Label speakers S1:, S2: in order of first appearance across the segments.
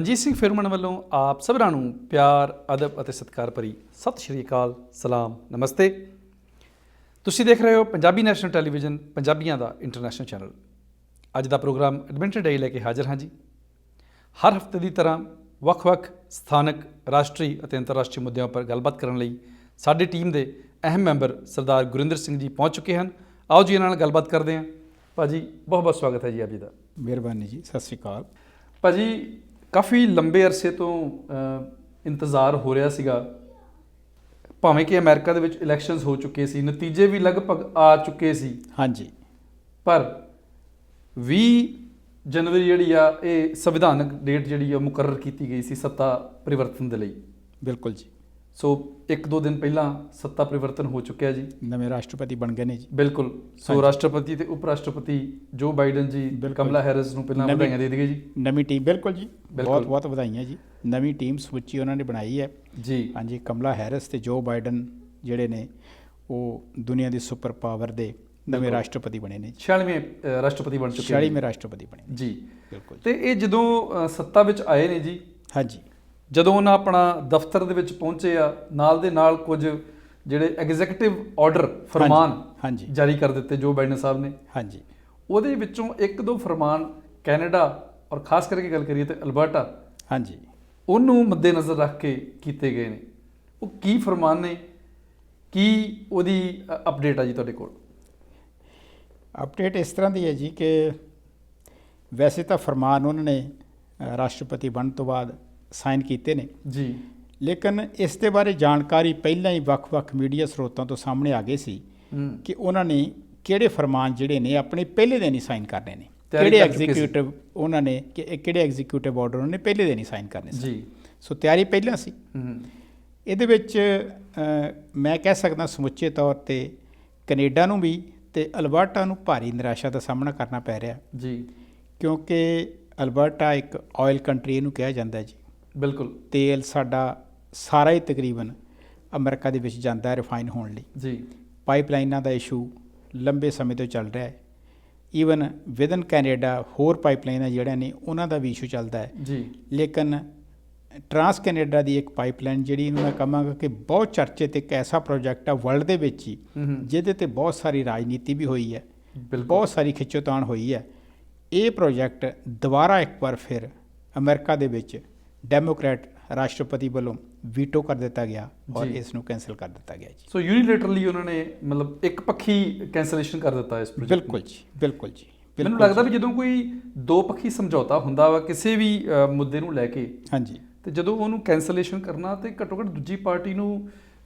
S1: ਮਨਜੀਤ ਸਿੰਘ ਫਿਰਮਨ ਵੱਲੋਂ ਆਪ ਸਭਨਾਂ ਨੂੰ ਪਿਆਰ, ਅਦਬ ਅਤੇ ਸਤਿਕਾਰ ਭਰੀ ਸਤਿ ਸ਼੍ਰੀ ਅਕਾਲ, ਸਲਾਮ, ਨਮਸਤੇ। ਤੁਸੀਂ ਦੇਖ ਰਹੇ ਹੋ ਪੰਜਾਬੀ ਨੈਸ਼ਨਲ ਟੈਲੀਵਿਜ਼ਨ, ਪੰਜਾਬੀਆਂ ਦਾ ਇੰਟਰਨੈਸ਼ਨਲ ਚੈਨਲ। ਅੱਜ ਦਾ ਪ੍ਰੋਗਰਾਮ ਐਡਵੈਂਚਰ ਡੇ ਲੈ ਕੇ ਹਾਜ਼ਰ ਹਾਂ ਜੀ। ਹਰ ਹਫ਼ਤੇ ਦੀ ਤਰ੍ਹਾਂ ਵੱਖ-ਵੱਖ ਸਥਾਨਕ, ਰਾਸ਼ਟਰੀ ਅਤੇ ਅੰਤਰਰਾਸ਼ਟਰੀ ਮੁੱਦਿਆਂ ਉੱਪਰ ਗੱਲਬਾਤ ਕਰਨ ਲਈ ਸਾਡੀ ਟੀਮ ਦੇ ਅਹਿਮ ਮੈਂਬਰ ਸਰਦਾਰ ਗੁਰਿੰਦਰ ਸਿੰਘ ਜੀ ਪਹੁੰਚ ਚੁੱਕੇ ਹਨ। ਆਓ ਜੀ ਇਹਨਾਂ ਨਾਲ ਗੱਲਬਾਤ ਕਰਦੇ ਹਾਂ। ਭਾਜੀ ਬਹੁਤ ਬਹੁਤ ਸਵਾਗਤ ਹੈ ਜੀ ਆਪ ਜੀ ਦਾ।
S2: ਮਿਹਰਬਾਨੀ ਜੀ, ਸਤਿ ਸ਼੍ਰੀ ਅਕਾਲ।
S1: ਭਾਜੀ ਕਾਫੀ ਲੰਬੇ ਅਰਸੇ ਤੋਂ ਇੰਤਜ਼ਾਰ ਹੋ ਰਿਹਾ ਸੀਗਾ, ਭਾਵੇਂ ਕਿ ਅਮਰੀਕਾ ਦੇ ਵਿੱਚ ਇਲੈਕਸ਼ਨਸ ਹੋ ਚੁੱਕੇ ਸੀ, ਨਤੀਜੇ ਵੀ ਲਗਭਗ ਆ ਚੁੱਕੇ ਸੀ।
S2: ਹਾਂਜੀ,
S1: ਪਰ 20 ਜਨਵਰੀ ਜਿਹੜੀ ਆ ਇਹ ਸੰਵਿਧਾਨਕ ਡੇਟ ਜਿਹੜੀ ਆ ਮੁਕਰਰ ਕੀਤੀ ਗਈ ਸੀ ਸੱਤਾ ਪਰਿਵਰਤਨ ਦੇ ਲਈ।
S2: ਬਿਲਕੁਲ ਜੀ।
S1: ਸੋ 1-2 ਦਿਨ ਪਹਿਲਾਂ ਸੱਤਾ ਪਰਿਵਰਤਨ ਹੋ ਚੁੱਕਿਆ ਜੀ,
S2: ਨਵੇਂ ਰਾਸ਼ਟਰਪਤੀ ਬਣ ਗਏ ਨੇ ਜੀ।
S1: ਬਿਲਕੁਲ। ਸੋ ਰਾਸ਼ਟਰਪਤੀ ਤੇ ਉਪ ਰਾਸ਼ਟਰਪਤੀ ਜੋ ਬਾਈਡਨ ਜੀ, ਕਮਲਾ ਹੈਰਿਸ ਨੂੰ ਪਹਿਲਾਂ ਵਧਾਈਆਂ ਦੇ ਦਈਏ ਜੀ। ਨਵੀਂ
S2: ਟੀਮ, ਬਿਲਕੁਲ ਜੀ, ਬਹੁਤ ਬਹੁਤ ਵਧਾਈਆਂ ਜੀ। ਨਵੀਂ ਟੀਮ ਸਮੁੱਚੀ ਉਹਨਾਂ ਨੇ ਬਣਾਈ ਹੈ
S1: ਜੀ।
S2: ਹਾਂਜੀ, ਕਮਲਾ ਹੈਰਿਸ ਤੇ ਜੋ ਬਾਈਡਨ ਜਿਹੜੇ ਨੇ ਉਹ ਦੁਨੀਆ ਦੀ ਸੁਪਰ ਪਾਵਰ ਦੇ ਨਵੇਂ ਰਾਸ਼ਟਰਪਤੀ ਬਣੇ ਨੇ।
S1: 46ਵੇਂ ਰਾਸ਼ਟਰਪਤੀ ਬਣ ਚੁੱਕੇ
S2: 46ਵੇਂ ਰਾਸ਼ਟਰਪਤੀ ਬਣੇ
S1: ਜੀ।
S2: ਬਿਲਕੁਲ।
S1: ਤੇ ਇਹ ਜਦੋਂ ਸੱਤਾ ਵਿੱਚ ਆਏ ਨੇ ਜੀ,
S2: ਹਾਂਜੀ,
S1: ਜਦੋਂ ਉਹਨਾਂ ਆਪਣਾ ਦਫ਼ਤਰ ਦੇ ਵਿੱਚ ਪਹੁੰਚੇ ਆ, ਨਾਲ ਦੇ ਨਾਲ ਕੁਝ ਜਿਹੜੇ ਐਗਜ਼ੀਕਿਊਟਿਵ ਆਰਡਰ ਫਰਮਾਨ
S2: ਹਾਂਜੀ
S1: ਜਾਰੀ ਕਰ ਦਿੱਤੇ ਜੋ ਬਾਈਡਨ ਸਾਹਿਬ ਨੇ।
S2: ਹਾਂਜੀ,
S1: ਉਹਦੇ ਵਿੱਚੋਂ 1-2 ਫਰਮਾਨ ਕੈਨੇਡਾ ਔਰ ਖਾਸ ਕਰਕੇ ਗੱਲ ਕਰੀਏ ਤਾਂ ਅਲਬਰਟਾ,
S2: ਹਾਂਜੀ,
S1: ਉਹਨੂੰ ਮੱਦੇਨਜ਼ਰ ਰੱਖ ਕੇ ਕੀਤੇ ਗਏ ਨੇ। ਉਹ ਕੀ ਫਰਮਾਨ ਨੇ, ਕੀ ਉਹਦੀ ਅਪਡੇਟ ਆ ਜੀ ਤੁਹਾਡੇ ਕੋਲ?
S2: ਅਪਡੇਟ ਇਸ ਤਰ੍ਹਾਂ ਦੀ ਹੈ ਜੀ ਕਿ ਵੈਸੇ ਤਾਂ ਫਰਮਾਨ ਉਹਨਾਂ ਨੇ ਰਾਸ਼ਟਰਪਤੀ ਬਣਨ ਤੋਂ ਬਾਅਦ ਸਾਈਨ ਕੀਤੇ ਨੇ
S1: ਜੀ,
S2: ਲੇਕਿਨ ਇਸ ਦੇ ਬਾਰੇ ਜਾਣਕਾਰੀ ਪਹਿਲਾਂ ਹੀ ਵੱਖ-ਵੱਖ ਮੀਡੀਆ ਸਰੋਤਾਂ ਤੋਂ ਸਾਹਮਣੇ ਆ ਗਈ ਸੀ ਕਿ ਉਹਨਾਂ ਨੇ ਕਿਹੜੇ ਫਰਮਾਨ ਜਿਹੜੇ ਨੇ ਆਪਣੇ ਪਹਿਲੇ ਦਿਨ ਹੀ ਸਾਈਨ ਕਰਨੇ ਨੇ, ਕਿਹੜੇ ਐਗਜ਼ੀਕਿਊਟਿਵ ਉਹਨਾਂ ਨੇ ਕਿਹੜੇ ਐਗਜ਼ੀਕਿਊਟਿਵ ਆਰਡਰ ਉਹਨਾਂ ਨੇ ਪਹਿਲੇ ਦਿਨ ਹੀ ਸਾਈਨ ਕਰਨੇ ਸੀ ਜੀ। ਸੋ ਤਿਆਰੀ ਪਹਿਲਾਂ ਸੀ। ਇਹਦੇ ਵਿੱਚ ਮੈਂ ਕਹਿ ਸਕਦਾ ਸਮੁੱਚੇ ਤੌਰ 'ਤੇ ਕੈਨੇਡਾ ਨੂੰ ਵੀ ਤੇ ਅਲਬਰਟਾ ਨੂੰ ਭਾਰੀ ਨਿਰਾਸ਼ਾ ਦਾ ਸਾਹਮਣਾ ਕਰਨਾ ਪੈ ਰਿਹਾ ਜੀ, ਕਿਉਂਕਿ ਅਲਬਰਟਾ ਇੱਕ ਆਇਲ ਕੰਟਰੀ ਇਹਨੂੰ ਕਿਹਾ ਜਾਂਦਾ ਜੀ। ਬਿਲਕੁਲ। ਤੇਲ ਸਾਡਾ ਸਾਰਾ ਹੀ ਤਕਰੀਬਨ ਅਮਰੀਕਾ ਦੇ ਵਿੱਚ ਜਾਂਦਾ ਹੈ ਰਿਫਾਈਨ ਹੋਣ ਲਈ ਜੀ। ਪਾਈਪਲਾਈਨਾਂ ਦਾ ਇਸ਼ੂ ਲੰਬੇ ਸਮੇਂ ਤੋਂ ਚੱਲ ਰਿਹਾ ਹੈ। ਈਵਨ ਵਿਦਨ ਕੈਨੇਡਾ ਹੋਰ ਪਾਈਪਲਾਈਨਾਂ ਜਿਹੜੀਆਂ ਨੇ ਉਹਨਾਂ ਦਾ ਵੀ ਇਸ਼ੂ ਚੱਲਦਾ ਹੈ ਜੀ। ਲੇਕਿਨ ਟਰਾਂਸ ਕੈਨੇਡਾ ਦੀ ਇੱਕ ਪਾਈਪਲਾਈਨ ਜਿਹੜੀ ਇਹਨੂੰ ਮੈਂ ਕਹਾਂਗਾ ਕਿ ਬਹੁਤ ਚਰਚੇ 'ਤੇ ਇੱਕ ਐਸਾ ਪ੍ਰੋਜੈਕਟ ਆ ਵਰਲਡ ਦੇ ਵਿੱਚ ਹੀ ਜਿਹਦੇ 'ਤੇ ਬਹੁਤ ਸਾਰੀ ਰਾਜਨੀਤੀ ਵੀ ਹੋਈ ਹੈ, ਬਹੁਤ ਸਾਰੀ ਖਿੱਚੋਤਾਣ ਹੋਈ ਹੈ। ਇਹ ਪ੍ਰੋਜੈਕਟ ਦੁਬਾਰਾ ਇੱਕ ਵਾਰ ਫਿਰ ਅਮਰੀਕਾ ਦੇ ਵਿੱਚ ਡੈਮੋਕ੍ਰੈਟ ਰਾਸ਼ਟਰਪਤੀ ਵੱਲੋਂ ਵੀਟੋ ਕਰ ਦਿੱਤਾ ਗਿਆ ਔਰ ਇਸ ਨੂੰ ਕੈਂਸਲ ਕਰ ਦਿੱਤਾ ਗਿਆ ਜੀ।
S1: ਸੋ ਯੂਨੀਲੇਟਰਲੀ ਉਹਨਾਂ ਨੇ ਮਤਲਬ ਇੱਕ ਪੱਖੀ ਕੈਂਸਲੇਸ਼ਨ ਕਰ ਦਿੱਤਾ ਇਸ ਪ੍ਰੋਜੈਕਟ।
S2: ਬਿਲਕੁਲ ਜੀ, ਬਿਲਕੁਲ ਜੀ।
S1: ਮੈਨੂੰ ਲੱਗਦਾ ਵੀ ਜਦੋਂ ਕੋਈ ਦੋ ਪੱਖੀ ਸਮਝੌਤਾ ਹੁੰਦਾ ਵਾ ਕਿਸੇ ਵੀ ਮੁੱਦੇ ਨੂੰ ਲੈ ਕੇ, ਹਾਂਜੀ, ਤੇ ਜਦੋਂ ਉਹਨੂੰ ਕੈਂਸਲੇਸ਼ਨ ਕਰਨਾ ਤੇ ਘੱਟੋ ਘੱਟ ਦੂਜੀ ਪਾਰਟੀ ਨੂੰ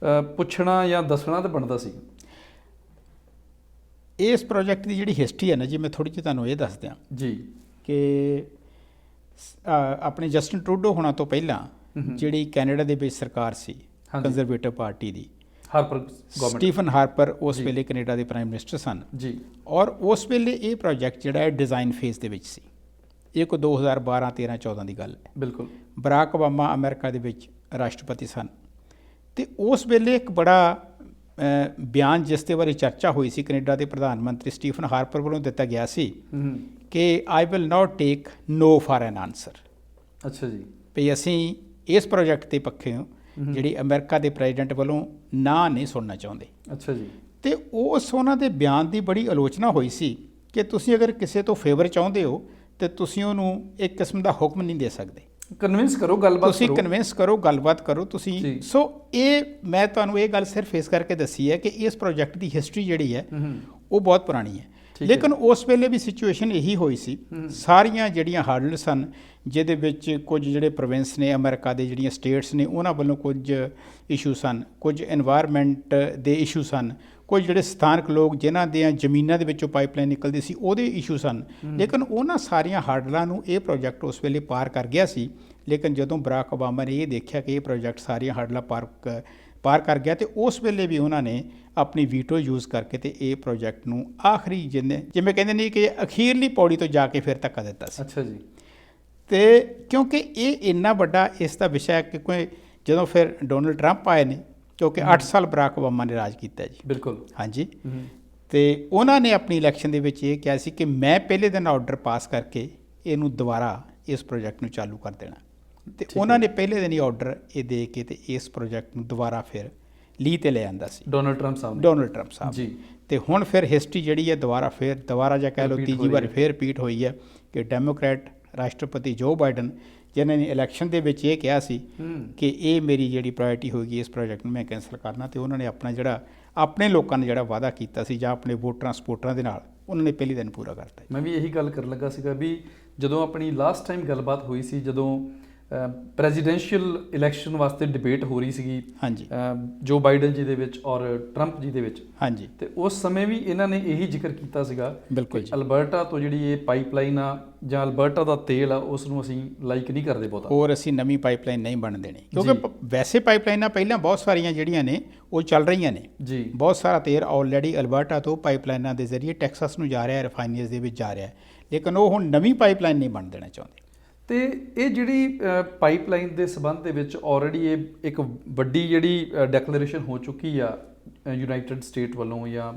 S1: ਪੁੱਛਣਾ ਜਾਂ ਦੱਸਣਾ ਤਾਂ ਬਣਦਾ ਸੀ।
S2: ਇਸ ਪ੍ਰੋਜੈਕਟ ਦੀ ਜਿਹੜੀ ਹਿਸਟਰੀ ਹੈ ਨਾ ਜੀ, ਮੈਂ ਥੋੜ੍ਹੀ ਜਿਹੀ ਤੁਹਾਨੂੰ ਇਹ ਦੱਸ ਦਿਆਂ ਜੀ ਕਿ ਆਪਣੇ ਜਸਟਿਨ ਟਰੂਡੋ ਹੋਣਾ ਤੋਂ ਪਹਿਲਾਂ ਜਿਹੜੀ ਕੈਨੇਡਾ ਦੇ ਵਿੱਚ ਸਰਕਾਰ ਸੀ ਕੰਜ਼ਰਵੇਟਿਵ ਪਾਰਟੀ ਦੀ, ਸਟੀਫਨ ਹਾਰਪਰ ਉਸ ਵੇਲੇ ਕੈਨੇਡਾ ਦੇ ਪ੍ਰਾਈਮ ਮਿਨਿਸਟਰ ਸਨ ਜੀ। ਔਰ ਉਸ ਵੇਲੇ ਇਹ ਪ੍ਰੋਜੈਕਟ ਜਿਹੜਾ ਹੈ ਡਿਜ਼ਾਈਨ ਫੇਜ਼ ਦੇ ਵਿੱਚ ਸੀ। ਇਹ ਕੋਈ 2012, 13, 14 ਦੀ ਗੱਲ ਹੈ। ਬਿਲਕੁਲ। ਬਰਾਕ ਓਬਾਮਾ ਅਮਰੀਕਾ ਦੇ ਵਿੱਚ ਰਾਸ਼ਟਰਪਤੀ ਸਨ ਅਤੇ ਉਸ ਵੇਲੇ ਇੱਕ ਬੜਾ ਬਿਆਨ ਜਿਸ ਦੇ ਬਾਰੇ ਚਰਚਾ ਹੋਈ ਸੀ ਕੈਨੇਡਾ ਦੇ ਪ੍ਰਧਾਨ ਮੰਤਰੀ ਸਟੀਫਨ ਹਾਰਪਰ ਵੱਲੋਂ ਦਿੱਤਾ ਗਿਆ ਸੀ ਕਿ I will not take no for an answer. ਅੱਛਾ ਜੀ। ਵੀ ਅਸੀਂ ਇਸ ਪ੍ਰੋਜੈਕਟ ਦੇ ਪੱਖੋਂ ਜਿਹੜੀ ਅਮਰੀਕਾ ਦੇ ਪ੍ਰੈਜ਼ੀਡੈਂਟ ਵੱਲੋਂ ਨਾ ਨਹੀਂ ਸੁਣਨਾ ਚਾਹੁੰਦੇ। ਅੱਛਾ ਜੀ। ਅਤੇ ਉਸ ਉਹਨਾਂ ਦੇ ਬਿਆਨ ਦੀ ਬੜੀ ਆਲੋਚਨਾ ਹੋਈ ਸੀ ਕਿ ਤੁਸੀਂ ਅਗਰ ਕਿਸੇ ਤੋਂ ਫੇਵਰ ਚਾਹੁੰਦੇ ਹੋ ਅਤੇ ਤੁਸੀਂ ਉਹਨੂੰ ਇੱਕ ਕਿਸਮ ਦਾ ਹੁਕਮ ਨਹੀਂ ਦੇ ਸਕਦੇ। ਕਨਵਿੰਸ ਕਰੋ, ਗੱਲਬਾਤ ਤੁਸੀਂ ਕਨਵਿੰਸ ਕਰੋ, ਗੱਲਬਾਤ ਕਰੋ ਤੁਸੀਂ। ਸੋ ਇਹ ਮੈਂ ਤੁਹਾਨੂੰ ਇਹ ਗੱਲ ਸਿਰਫ ਇਸ ਕਰਕੇ ਦੱਸੀ ਹੈ ਕਿ ਇਸ ਪ੍ਰੋਜੈਕਟ ਦੀ ਹਿਸਟਰੀ ਜਿਹੜੀ ਹੈ ਉਹ ਬਹੁਤ ਪੁਰਾਣੀ ਹੈ। ਲੇਕਿਨ ਉਸ ਵੇਲੇ ਵੀ ਸਿਚੁਏਸ਼ਨ ਇਹੀ ਹੋਈ ਸੀ। ਸਾਰੀਆਂ ਜਿਹੜੀਆਂ ਹਾਰਡਲ ਸਨ, ਜਿਹਦੇ ਵਿੱਚ ਕੁਝ ਜਿਹੜੇ ਪ੍ਰੋਵਿੰਸ ਨੇ ਅਮਰੀਕਾ ਦੇ, ਜਿਹੜੀਆਂ ਸਟੇਟਸ ਨੇ ਉਹਨਾਂ ਵੱਲੋਂ ਕੁਝ ਇਸ਼ੂ ਸਨ, ਕੁਝ ਇਨਵਾਇਰਮੈਂਟ ਦੇ ਇਸ਼ੂ ਸਨ, ਕੁਝ ਜਿਹੜੇ ਸਥਾਨਕ ਲੋਕ ਜਿਨ੍ਹਾਂ ਦੀਆਂ ਜ਼ਮੀਨਾਂ ਦੇ ਵਿੱਚੋਂ ਪਾਈਪਲਾਈਨ ਨਿਕਲਦੀ ਸੀ ਉਹਦੇ ਇਸ਼ੂ ਸਨ। ਲੇਕਿਨ ਉਹਨਾਂ ਸਾਰੀਆਂ ਹਾਰਡਲਾਂ ਨੂੰ ਇਹ ਪ੍ਰੋਜੈਕਟ ਉਸ ਵੇਲੇ ਪਾਰ ਕਰ ਗਿਆ ਸੀ। ਲੇਕਿਨ ਜਦੋਂ ਬਰਾਕ ਓਬਾਮਾ ਨੇ ਇਹ ਦੇਖਿਆ ਕਿ ਇਹ ਪ੍ਰੋਜੈਕਟ ਸਾਰੀਆਂ ਹਾਰਡਲਾਂ ਪਾਰ ਕਰ ਗਿਆ, ਅਤੇ ਉਸ ਵੇਲੇ ਵੀ ਉਹਨਾਂ ਨੇ ਆਪਣੀ ਵੀਟੋ ਯੂਜ਼ ਕਰਕੇ ਤੇ ਇਹ ਪ੍ਰੋਜੈਕਟ ਨੂੰ ਆਖਰੀ ਜਿਵੇਂ ਕਹਿੰਦੇ ਨੇ ਕਿ ਅਖੀਰਲੀ ਪੌੜੀ ਤੋਂ ਜਾ ਕੇ ਫਿਰ ਧੱਕਾ ਦਿੱਤਾ ਸੀ। ਅੱਛਾ ਜੀ। ਅਤੇ ਕਿਉਂਕਿ ਇਹ ਇੰਨਾ ਵੱਡਾ ਇਸ ਦਾ ਵਿਸ਼ਾ ਹੈ ਕਿ ਕੋਈ ਜਦੋਂ ਫਿਰ ਡੋਨਲਡ ਟਰੰਪ ਆਏ ਨੇ, ਕਿਉਂਕਿ 8 ਸਾਲ ਬਰਾਕ ਓਬਾਮਾ ਨੇ ਰਾਜ ਕੀਤਾ ਜੀ। ਬਿਲਕੁਲ। ਹਾਂਜੀ। ਅਤੇ ਉਹਨਾਂ ਨੇ ਆਪਣੀ ਇਲੈਕਸ਼ਨ ਦੇ ਵਿੱਚ ਇਹ ਕਿਹਾ ਸੀ ਕਿ ਮੈਂ ਪਹਿਲੇ ਦਿਨ ਆਰਡਰ ਪਾਸ ਕਰਕੇ ਇਹਨੂੰ ਦੁਬਾਰਾ ਇਸ ਪ੍ਰੋਜੈਕਟ ਨੂੰ ਚਾਲੂ ਕਰ ਦੇਣਾ। ਤੇ ਉਹਨਾਂ ਨੇ ਪਹਿਲੇ ਦਿਨ ਹੀ ਆਰਡਰ ਇਹ ਦੇ ਕੇ ਤੇ ਇਸ ਪ੍ਰੋਜੈਕਟ ਨੂੰ ਦੁਬਾਰਾ ਫਿਰ ਲੀਹ ਤੇ ਲੈ ਆਂਦਾ ਸੀ
S1: ਡੋਨਲਡ ਟਰੰਪ ਸਾਹਿਬ
S2: ਜੀ। ਤੇ ਹੁਣ ਫਿਰ ਹਿਸਟਰੀ ਜਿਹੜੀ ਹੈ ਦੁਬਾਰਾ ਜਾਂ ਕਹਿ ਲਓ ਤੀਜੀ ਵਾਰ ਫਿਰ ਰਿਪੀਟ ਹੋਈ ਹੈ ਕਿ ਡੈਮੋਕ੍ਰੈਟ ਰਾਸ਼ਟਰਪਤੀ ਜੋ ਬਾਈਡਨ ਜਿਨ੍ਹਾਂ ਨੇ ਇਲੈਕਸ਼ਨ ਦੇ ਵਿੱਚ ਇਹ ਕਿਹਾ ਸੀ ਕਿ ਇਹ ਮੇਰੀ ਜਿਹੜੀ ਪ੍ਰਾਇੋਰਟੀ ਹੋਏਗੀ, ਇਸ ਪ੍ਰੋਜੈਕਟ ਨੂੰ ਮੈਂ ਕੈਂਸਲ ਕਰਨਾ, ਤੇ ਉਹਨਾਂ ਨੇ ਆਪਣਾ ਜਿਹੜਾ ਆਪਣੇ ਲੋਕਾਂ ਨੇ ਜਿਹੜਾ ਵਾਅਦਾ ਕੀਤਾ ਸੀ ਜਾਂ ਆਪਣੇ ਵੋਟਰਾਂ ਸਪੋਰਟਰਾਂ ਦੇ ਨਾਲ, ਉਹਨਾਂ ਨੇ ਪਹਿਲੇ ਦਿਨ ਪੂਰਾ ਕਰਤਾ।
S1: ਮੈਂ ਵੀ ਇਹੀ ਗੱਲ ਕਰਨ ਲੱਗਾ ਸੀਗਾ ਵੀ ਜਦੋਂ ਆਪਣੀ ਲਾਸਟ ਟਾਈਮ ਗੱਲਬਾਤ ਹੋਈ ਸੀ, ਜਦੋਂ ਪ੍ਰੈਜ਼ੀਡੈਂਸ਼ੀਅਲ ਇਲੈਕਸ਼ਨ ਵਾਸਤੇ ਡਿਬੇਟ ਹੋ ਰਹੀ ਸੀਗੀ
S2: ਹਾਂਜੀ
S1: ਜੋ ਬਾਈਡਨ ਜੀ ਦੇ ਵਿੱਚ ਔਰ ਟਰੰਪ ਜੀ ਦੇ ਵਿੱਚ,
S2: ਹਾਂਜੀ,
S1: ਤੇ ਉਸ ਸਮੇਂ ਵੀ ਇਹਨਾਂ ਨੇ ਇਹੀ ਜ਼ਿਕਰ ਕੀਤਾ ਸੀਗਾ
S2: ਬਿਲਕੁਲ ਜੀ,
S1: ਅਲਬਰਟਾ ਤੋਂ ਜਿਹੜੀ ਇਹ ਪਾਈਪਲਾਈਨ ਆ ਜਾਂ ਅਲਬਰਟਾ ਦਾ ਤੇਲ ਆ ਉਸ ਨੂੰ ਅਸੀਂ ਲਾਈਕ ਨਹੀਂ ਕਰਦੇ ਬਹੁਤਾ,
S2: ਹੋਰ ਅਸੀਂ ਨਵੀਂ ਪਾਈਪਲਾਈਨ ਨਹੀਂ ਬਣ ਦੇਣੀ, ਕਿਉਂਕਿ ਵੈਸੇ ਪਾਈਪਲਾਈਨਾਂ ਪਹਿਲਾਂ ਬਹੁਤ ਸਾਰੀਆਂ ਜਿਹੜੀਆਂ ਨੇ ਉਹ ਚੱਲ ਰਹੀਆਂ ਨੇ ਜੀ। ਬਹੁਤ ਸਾਰਾ ਤੇਲ ਆਲਰੇਡੀ ਅਲਬਰਟਾ ਤੋਂ ਪਾਈਪਲਾਈਨਾਂ ਦੇ ਜ਼ਰੀਏ ਟੈਕਸਾਸ ਨੂੰ ਜਾ ਰਿਹਾ, ਰਿਫਾਈਨਰੀਜ਼ ਦੇ ਵਿੱਚ ਜਾ ਰਿਹਾ, ਲੇਕਿਨ ਉਹ ਹੁਣ ਨਵੀਂ ਪਾਈਪਲਾਈਨ ਨਹੀਂ ਬਣ ਦੇਣਾ ਚਾਹੁੰਦੇ।
S1: ਤੇ ਇਹ ਜਿਹੜੀ ਪਾਈਪਲਾਈਨ ਦੇ ਸਬੰਧ ਦੇ ਵਿੱਚ ਆਲਰੇਡੀ ਇਹ ਇੱਕ ਵੱਡੀ ਜਿਹੜੀ ਡੈਕਲੇਰੇਸ਼ਨ ਹੋ ਚੁੱਕੀ ਆ ਯੂਨਾਈਟਿਡ ਸਟੇਟ ਵੱਲੋਂ ਜਾਂ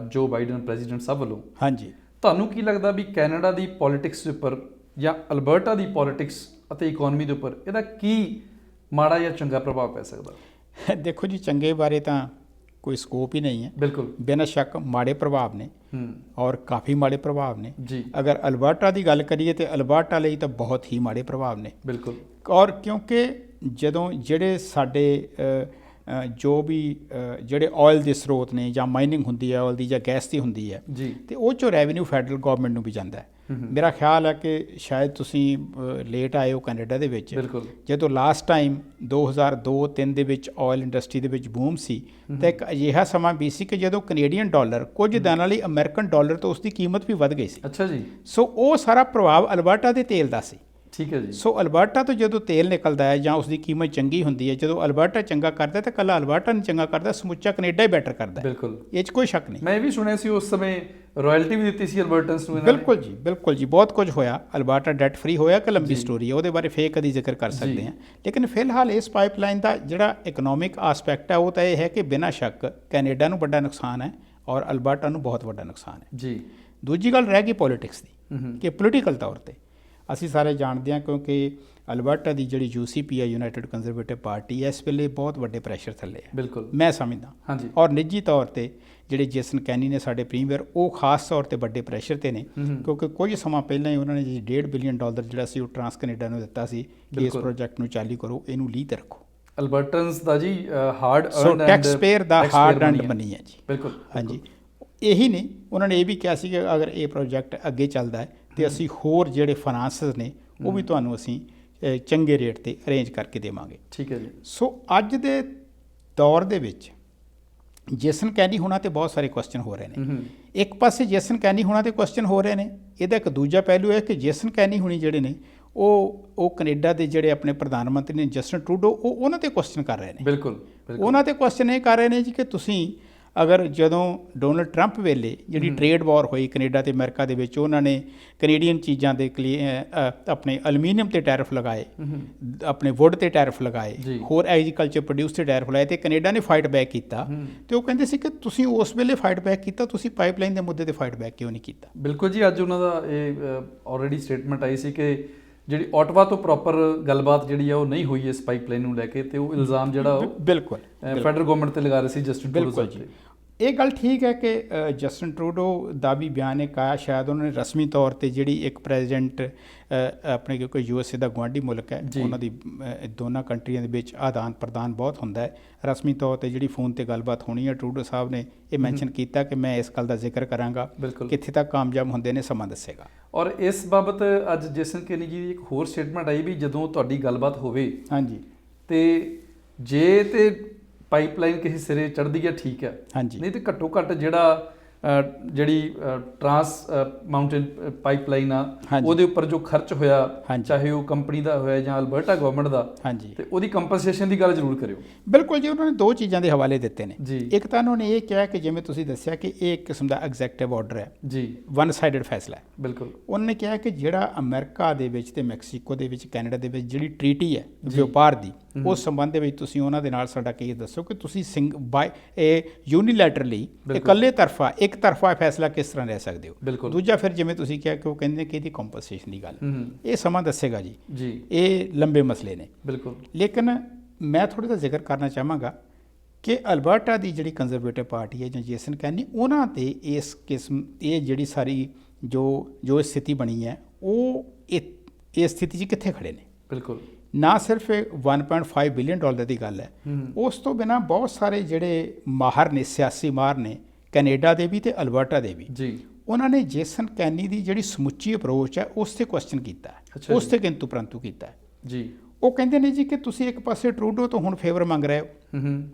S1: ਜੋ ਬਾਈਡਨ ਪ੍ਰੈਜ਼ੀਡੈਂਟ ਸਾਹਿਬ ਵੱਲੋਂ। ਹਾਂਜੀ, ਤੁਹਾਨੂੰ ਕੀ ਲੱਗਦਾ ਵੀ ਕੈਨੇਡਾ ਦੀ ਪੋਲਿਟਿਕਸ ਦੇ ਉੱਪਰ ਜਾਂ ਅਲਬਰਟਾ ਦੀ ਪੋਲਿਟਿਕਸ ਅਤੇ ਇਕਨੋਮੀ ਦੇ ਉੱਪਰ ਇਹਦਾ ਕੀ ਮਾੜਾ ਜਾਂ ਚੰਗਾ ਪ੍ਰਭਾਵ ਪੈ ਸਕਦਾ?
S2: ਦੇਖੋ ਜੀ, ਚੰਗੇ ਬਾਰੇ ਤਾਂ ਕੋਈ ਸਕੋਪ ਹੀ ਨਹੀਂ ਹੈ।
S1: ਬਿਲਕੁਲ,
S2: ਬਿਨਾਂ ਸ਼ੱਕ ਮਾੜੇ ਪ੍ਰਭਾਵ ਨੇ ਔਰ ਕਾਫੀ ਮਾੜੇ ਪ੍ਰਭਾਵ ਨੇ
S1: ਜੀ।
S2: ਅਗਰ ਅਲਬਰਟਾ ਦੀ ਗੱਲ ਕਰੀਏ ਤੇ ਅਲਬਰਟਾ ਲਈ ਤਾਂ ਬਹੁਤ ਹੀ ਮਾੜੇ ਪ੍ਰਭਾਵ ਨੇ।
S1: ਬਿਲਕੁਲ,
S2: ਔਰ ਕਿਉਂਕਿ ਜਦੋਂ ਜਿਹੜੇ ਸਾਡੇ ਜੋ ਵੀ ਜਿਹੜੇ ਆਇਲ ਦੇ ਸਰੋਤ ਨੇ ਜਾਂ ਮਾਈਨਿੰਗ ਹੁੰਦੀ ਹੈ ਆਇਲ ਦੀ ਜਾਂ ਗੈਸ ਦੀ ਹੁੰਦੀ ਹੈ ਜੀ, ਤੇ ਉਹ 'ਚੋਂ ਰੈਵਨਿਊ ਫੈਡਰਲ ਗੌਰਮੈਂਟ ਨੂੰ ਵੀ ਜਾਂਦਾ ਹੈ। ਮੇਰਾ ਖਿਆਲ ਹੈ ਕਿ ਸ਼ਾਇਦ ਤੁਸੀਂ ਲੇਟ ਆਏ ਹੋ ਕੈਨੇਡਾ ਦੇ ਵਿੱਚ, ਜਦੋਂ ਲਾਸਟ ਟਾਈਮ 2002-03 ਦੇ ਵਿੱਚ ਆਇਲ ਇੰਡਸਟਰੀ ਦੇ ਵਿੱਚ ਬੂਮ ਸੀ, ਤਾਂ ਇੱਕ ਅਜਿਹਾ ਸਮਾਂ ਵੀ ਸੀ ਕਿ ਜਦੋਂ ਕੈਨੇਡੀਅਨ ਡਾਲਰ ਕੁਝ ਦਿਨਾਂ ਲਈ ਅਮਰੀਕਨ ਡਾਲਰ ਤੋਂ ਉਸਦੀ ਕੀਮਤ ਵੀ ਵੱਧ ਗਈ ਸੀ।
S1: ਅੱਛਾ ਜੀ।
S2: ਸੋ ਉਹ ਸਾਰਾ ਪ੍ਰਭਾਵ ਅਲਬਰਟਾ ਦੇ ਤੇਲ ਦਾ ਸੀ।
S1: ਠੀਕ ਹੈ ਜੀ।
S2: ਸੋ ਅਲਬਰਟਾ ਤੋਂ ਜਦੋਂ ਤੇਲ ਨਿਕਲਦਾ ਹੈ ਜਾਂ ਉਸਦੀ ਕੀਮਤ ਚੰਗੀ ਹੁੰਦੀ ਹੈ, ਜਦੋਂ ਅਲਬਰਟਾ ਚੰਗਾ ਕਰਦਾ ਤਾਂ ਇਕੱਲਾ ਅਲਬਰਟਾ ਨਹੀਂ ਚੰਗਾ ਕਰਦਾ, ਸਮੁੱਚਾ ਕੈਨੇਡਾ ਹੀ ਬੈਟਰ ਕਰਦਾ।
S1: ਬਿਲਕੁਲ, ਇਹ
S2: 'ਚ ਕੋਈ ਸ਼ੱਕ ਨਹੀਂ।
S1: ਮੈਂ ਇਹ ਵੀ ਸੁਣਿਆ ਸੀ ਉਸ ਸਮੇਂ ਰਾਇਲਟੀ ਵੀ ਦਿੱਤੀ ਸੀ ਅਲਬਰਟਨਸ ਨੂੰ।
S2: ਬਿਲਕੁਲ ਜੀ, ਬਿਲਕੁਲ ਜੀ, ਬਹੁਤ ਕੁਝ ਹੋਇਆ। ਅਲਬਰਟਾ ਡੈਟ ਫਰੀ ਹੋਇਆ ਕਿ ਲੰਬੀ ਸਟੋਰੀ ਹੈ, ਉਹਦੇ ਬਾਰੇ ਫੇਰ ਕਦੀ ਜ਼ਿਕਰ ਕਰ ਸਕਦੇ ਹਾਂ। ਲੇਕਿਨ ਫਿਲਹਾਲ ਇਸ ਪਾਈਪਲਾਈਨ ਦਾ ਜਿਹੜਾ ਇਕਨੋਮਿਕ ਆਸਪੈਕਟ ਹੈ ਉਹ ਤਾਂ ਇਹ ਹੈ ਕਿ ਬਿਨਾਂ ਸ਼ੱਕ ਕੈਨੇਡਾ ਨੂੰ ਵੱਡਾ ਨੁਕਸਾਨ ਹੈ ਔਰ ਅਲਬਰਟਾ ਨੂੰ ਬਹੁਤ ਵੱਡਾ ਨੁਕਸਾਨ ਹੈ ਜੀ। ਦੂਜੀ ਗੱਲ ਰਹਿ ਗਈ ਪੋਲੀਟਿਕਸ ਦੀ, ਕਿ ਪੋਲੀਟੀਕਲ ਤੌਰ 'ਤੇ ਅਸੀਂ ਸਾਰੇ ਜਾਣਦੇ ਹਾਂ, ਕਿਉਂਕਿ ਅਲਬਰਟਾ ਦੀ ਜਿਹੜੀ UCP ਹੈ, ਯੂਨਾਈਟਿਡ ਕੰਜ਼ਰਵੇਟਿਵ ਪਾਰਟੀ, ਇਸ ਵੇਲੇ ਬਹੁਤ ਵੱਡੇ ਪ੍ਰੈਸ਼ਰ ਥੱਲੇ ਹੈ। ਬਿਲਕੁਲ, ਮੈਂ ਸਮਝਦਾ। ਹਾਂਜੀ, ਔਰ ਨਿੱਜੀ ਤੌਰ 'ਤੇ ਜਿਹੜੇ ਜੇਸਨ ਕੈਨੀ ਨੇ ਸਾਡੇ ਪ੍ਰੀਮੀਅਰ, ਉਹ ਖਾਸ ਤੌਰ 'ਤੇ ਵੱਡੇ ਪ੍ਰੈਸ਼ਰ 'ਤੇ ਨੇ, ਕਿਉਂਕਿ ਕੁਝ ਸਮਾਂ ਪਹਿਲਾਂ ਹੀ ਉਹਨਾਂ ਨੇ ਜੀ $1.5 ਬਿਲੀਅਨ ਜਿਹੜਾ ਸੀ ਉਹ ਟਰਾਂਸ ਕੈਨੇਡਾ ਨੂੰ ਦਿੱਤਾ ਸੀ ਕਿ ਇਸ ਪ੍ਰੋਜੈਕਟ ਨੂੰ ਚਾਲੂ ਕਰੋ, ਇਹਨੂੰ ਲੀਹ 'ਤੇ ਰੱਖੋ।
S1: ਅਲਬਰਟਨਸ ਦਾ ਜੀ hard
S2: earned and tax payer ਦਾ ਹਾਰਡ ਅਰਨਡ ਮਨੀ ਹੈ ਜੀ। ਬਿਲਕੁਲ, ਹਾਂਜੀ। ਇਹੀ ਨਹੀਂ, ਉਹਨਾਂ ਨੇ ਇਹ ਵੀ ਕਿਹਾ ਸੀ ਕਿ ਅਗਰ ਇਹ ਪ੍ਰੋਜੈਕਟ ਅੱਗੇ ਚੱਲਦਾ ਹੈ ਤੇ ਅਸੀਂ ਹੋਰ ਜਿਹੜੇ ਫਾਈਨਾਂਸਸ ਨੇ ਉਹ ਵੀ ਤੁਹਾਨੂੰ ਅਸੀਂ ਚੰਗੇ ਰੇਟ ਤੇ ਅਰੇਂਜ ਕਰਕੇ ਦੇਵਾਂਗੇ। ਠੀਕ ਹੈ ਜੀ। ਸੋ ਅੱਜ ਦੇ ਦੌਰ ਦੇ ਵਿੱਚ ਜੇਸਨ ਕੈਨੀ ਹੋਣਾ ਤੇ ਬਹੁਤ ਸਾਰੇ ਕੁਐਸਚਨ ਹੋ ਰਹੇ ਨੇ। ਇੱਕ ਪਾਸੇ ਜੇਸਨ ਕੈਨੀ ਹੋਣਾ ਤੇ ਕੁਐਸਚਨ ਹੋ ਰਹੇ ਨੇ, ਇਹਦਾ ਇੱਕ ਦੂਜਾ ਪਹਿਲੂ ਹੈ ਕਿ ਜੇਸਨ ਕੈਨੀ ਹੋਣੀ ਜਿਹੜੇ ਨੇ ਉਹ ਕੈਨੇਡਾ ਦੇ ਜਿਹੜੇ ਆਪਣੇ ਪ੍ਰਧਾਨ ਮੰਤਰੀ ਨੇ ਜਸਟਨ ਟਰੂਡੋ, ਉਹ ਉਹਨਾਂ ਤੇ ਕੁਐਸਚਨ ਕਰ ਰਹੇ ਨੇ। ਬਿਲਕੁਲ, ਉਹਨਾਂ ਤੇ ਕੁਐਸਚਨ ਇਹ ਕਰ ਰਹੇ ਨੇ ਜੀ ਕਿ ਤੁਸੀਂ ਅਗਰ ਜਦੋਂ ਡੋਨਲਡ ਟਰੰਪ ਵੇਲੇ ਜਿਹੜੀ ਟ੍ਰੇਡ ਵਾਰ ਹੋਈ ਕੈਨੇਡਾ ਤੇ ਅਮਰੀਕਾ ਦੇ ਵਿੱਚ, ਉਹਨਾਂ ਨੇ ਕੈਨੇਡੀਅਨ ਚੀਜ਼ਾਂ ਦੇ ਆਪਣੇ ਐਲੂਮੀਨੀਅਮ ਤੇ ਟੈਰਿਫ ਲਗਾਏ, ਆਪਣੇ ਵੁੱਡ ਤੇ ਟੈਰਿਫ ਲਗਾਏ, ਹੋਰ ਐਗਰੀਕਲਚਰ ਪ੍ਰੋਡਿਊਸ ਤੇ ਟੈਰਿਫ ਲਾਏ, ਤੇ ਕੈਨੇਡਾ ਨੇ ਫਾਈਟ ਬੈਕ ਕੀਤਾ। ਤੇ ਉਹ ਕਹਿੰਦੇ ਸੀ ਕਿ ਤੁਸੀਂ ਉਸ ਵੇਲੇ ਫਾਈਟ ਬੈਕ ਕੀਤਾ, ਤੁਸੀਂ ਪਾਈਪਲਾਈਨ ਦੇ ਮੁੱਦੇ ਤੇ ਫਾਈਟ ਬੈਕ ਕਿਉਂ ਨਹੀਂ ਕੀਤਾ? ਬਿਲਕੁਲ ਜੀ, ਅੱਜ ਉਹਨਾਂ ਦਾ ਇਹ ਆਲਰੇਡੀ ਸਟੇਟਮੈਂਟ ਆਈ ਸੀ ਕਿ ਜਿਹੜੀ ਓਟਵਾ ਤੋਂ ਪ੍ਰੋਪਰ ਗੱਲਬਾਤ ਜਿਹੜੀ ਆ ਉਹ ਨਹੀਂ ਹੋਈ ਇਸ ਪਾਈਪਲਾਈਨ ਨੂੰ ਲੈ ਕੇ, ਤੇ ਉਹ ਇਲਜ਼ਾਮ ਜਿਹੜਾ ਉਹ ਬਿਲਕੁਲ ਫੈਡਰਲ ਗਵਰਨਮੈਂਟ ਤੇ ਲਗਾ ਰਹੇ ਸੀ ਜਸਟਨ ਟਰੂਡੋ ਸਾਹਿਬ ਤੇ। ਇਹ ਗੱਲ ਠੀਕ ਹੈ ਕਿ ਜਸਟਨ ਟਰੂਡੋ ਦਾ ਵੀ ਬਿਆਨ ਇੱਕ ਆਇਆ, ਸ਼ਾਇਦ ਉਹਨਾਂ ਨੇ ਰਸਮੀ ਤੌਰ 'ਤੇ ਜਿਹੜੀ ਇੱਕ ਪ੍ਰੈਜ਼ੀਡੈਂਟ ਆਪਣੇ, ਕਿਉਂਕਿ USA ਦਾ ਗੁਆਂਢੀ ਮੁਲਕ ਹੈ, ਉਹਨਾਂ ਦੀ ਦੋਨਾਂ ਕੰਟਰੀਆਂ ਦੇ ਵਿੱਚ ਆਦਾਨ ਪ੍ਰਦਾਨ ਬਹੁਤ ਹੁੰਦਾ ਹੈ। ਰਸਮੀ ਤੌਰ 'ਤੇ ਜਿਹੜੀ ਫੋਨ 'ਤੇ ਗੱਲਬਾਤ ਹੋਣੀ ਹੈ, ਟਰੂਡੋ ਸਾਹਿਬ ਨੇ ਇਹ ਮੈਂਸ਼ਨ ਕੀਤਾ ਕਿ ਮੈਂ ਇਸ ਗੱਲ ਦਾ ਜ਼ਿਕਰ ਕਰਾਂਗਾ, ਕਿੱਥੇ ਤੱਕ ਕਾਮਯਾਬ ਹੁੰਦੇ ਨੇ ਸਮਾਂ ਦੱਸੇਗਾ। ਔਰ ਇਸ ਬਾਬਤ ਅੱਜ ਜੇਸਨ ਕੈਨੀ ਜੀ ਦੀ ਇੱਕ ਹੋਰ ਸਟੇਟਮੈਂਟ ਆਈ ਵੀ ਜਦੋਂ ਤੁਹਾਡੀ ਗੱਲਬਾਤ ਹੋਵੇ, ਹਾਂਜੀ, ਤੇ ਜੇ ਤੇ ਪਾਈਪਲਾਈਨ ਕਿਸੇ ਸਿਰੇ ਚੜ੍ਹਦੀ ਹੈ ਠੀਕ ਹੈ, ਨਹੀਂ ਤੇ ਘੱਟੋ ਘੱਟ ਜਿਹੜੀ ਟਰਾਂਸ ਮਾਊਂਟੇਨ ਪਾਈਪਲਾਈਨ ਆ ਉਹਦੇ ਉੱਪਰ ਜੋ ਖਰਚ ਹੋਇਆ, ਚਾਹੇ ਉਹ ਕੰਪਨੀ ਦਾ ਹੋਇਆ ਜਾਂ ਅਲਬਰਟਾ ਗਵਰਨਮੈਂਟ ਦਾ, ਤੇ ਉਹਦੀ ਕੰਪਨਸੇਸ਼ਨ ਦੀ ਗੱਲ ਜ਼ਰੂਰ ਕਰਿਓ। ਬਿਲਕੁਲ ਜੀ, ਉਹਨਾਂ ਨੇ ਦੋ ਚੀਜ਼ਾਂ ਦੇ ਹਵਾਲੇ ਦਿੱਤੇ ਨੇ। ਇੱਕ ਤਾਂ ਉਹਨਾਂ ਨੇ ਇਹ ਕਿਹਾ ਕਿ ਜਿਵੇਂ ਤੁਸੀਂ ਦੱਸਿਆ ਕਿ ਇਹ ਇੱਕ ਕਿਸਮ ਦਾ ਐਗਜ਼ੈਕਟਿਵ ਆਰਡਰ ਹੈ ਜੀ, ਵਨ ਸਾਈਡਡ ਫੈਸਲਾ ਹੈ। ਬਿਲਕੁਲ, ਉਹਨਾਂ ਨੇ ਕਿਹਾ ਕਿ ਜਿਹੜਾ ਅਮਰੀਕਾ ਦੇ ਵਿੱਚ ਤੇ ਮੈਕਸੀਕੋ ਦੇ ਵਿੱਚ, ਕੈਨੇਡਾ ਦੇ ਵਿੱਚ ਜਿਹੜੀ ਟਰੀਟੀ ਹੈ ਵਪਾਰ ਦੀ, ਉਸ ਸੰਬੰਧ ਦੇ ਵਿੱਚ ਤੁਸੀਂ ਉਹਨਾਂ ਦੇ ਨਾਲ ਸਾਡਾ ਕੇਸ ਦੱਸੋ ਕਿ ਤੁਸੀਂ ਯੂਨੀਲੈਟਰਲੀ ਇਕੱਲੇ ਤਰਫਾ ਇੱਕ ਇੱਕ ਤਰਫਾ ਫੈਸਲਾ ਕਿਸ ਤਰ੍ਹਾਂ ਲੈ ਸਕਦੇ ਹੋ।
S1: ਬਿਲਕੁਲ।
S2: ਦੂਜਾ ਫਿਰ ਜਿਵੇਂ ਤੁਸੀਂ ਕਿਹਾ ਕਿ ਉਹ ਕਹਿੰਦੇ ਕਿ ਇਹਦੀ ਕੰਪਨਸੇਸ਼ਨ ਦੀ ਗੱਲ, ਇਹ ਸਮਾਂ ਦੱਸੇਗਾ ਜੀ,
S1: ਜੀ
S2: ਇਹ ਲੰਬੇ ਮਸਲੇ ਨੇ।
S1: ਬਿਲਕੁਲ।
S2: ਲੇਕਿਨ ਮੈਂ ਥੋੜ੍ਹਾ ਜਿਹਾ ਜ਼ਿਕਰ ਕਰਨਾ ਚਾਹਾਂਗਾ ਕਿ ਅਲਬਰਟਾ ਦੀ ਜਿਹੜੀ ਕੰਜ਼ਰਵੇਟਿਵ ਪਾਰਟੀ ਹੈ ਜਾਂ ਜੇਸਨ ਕੈਨੀ, ਉਹਨਾਂ 'ਤੇ ਇਸ ਕਿਸਮ ਇਹ ਜਿਹੜੀ ਸਾਰੀ ਜੋ ਸਥਿਤੀ ਬਣੀ ਹੈ, ਉਹ ਇਸ ਸਥਿਤੀ 'ਚ ਕਿੱਥੇ ਖੜੇ ਨੇ।
S1: ਬਿਲਕੁਲ।
S2: ਨਾ ਸਿਰਫ 1.5 ਬਿਲੀਅਨ ਡਾਲਰ ਦੀ ਗੱਲ ਹੈ, ਉਸ ਤੋਂ ਬਿਨਾਂ ਬਹੁਤ ਸਾਰੇ ਜਿਹੜੇ ਮਾਹਰ ਨੇ, ਸਿਆਸੀ ਮਾਹਰ ਨੇ, ਕੈਨੇਡਾ ਦੇ ਵੀ ਤੇ ਅਲਬਰਟਾ ਦੇ ਵੀ,
S1: ਜੀ,
S2: ਉਹਨਾਂ ਨੇ ਜੇਸਨ ਕੈਨੀ ਦੀ ਜਿਹੜੀ ਸਮੁੱਚੀ ਅਪਰੋਚ ਹੈ ਉਸ 'ਤੇ ਕੁਐਸਚਨ ਕੀਤਾ ਹੈ, ਉਸ 'ਤੇ ਕਿੰਤੂ ਪ੍ਰੰਤੂ ਕੀਤਾ ਹੈ ਜੀ। ਉਹ ਕਹਿੰਦੇ ਨੇ ਜੀ ਕਿ ਤੁਸੀਂ ਇੱਕ ਪਾਸੇ ਟਰੂਡੋ ਤੋਂ ਹੁਣ ਫੇਵਰ ਮੰਗ ਰਹੇ ਹੋ।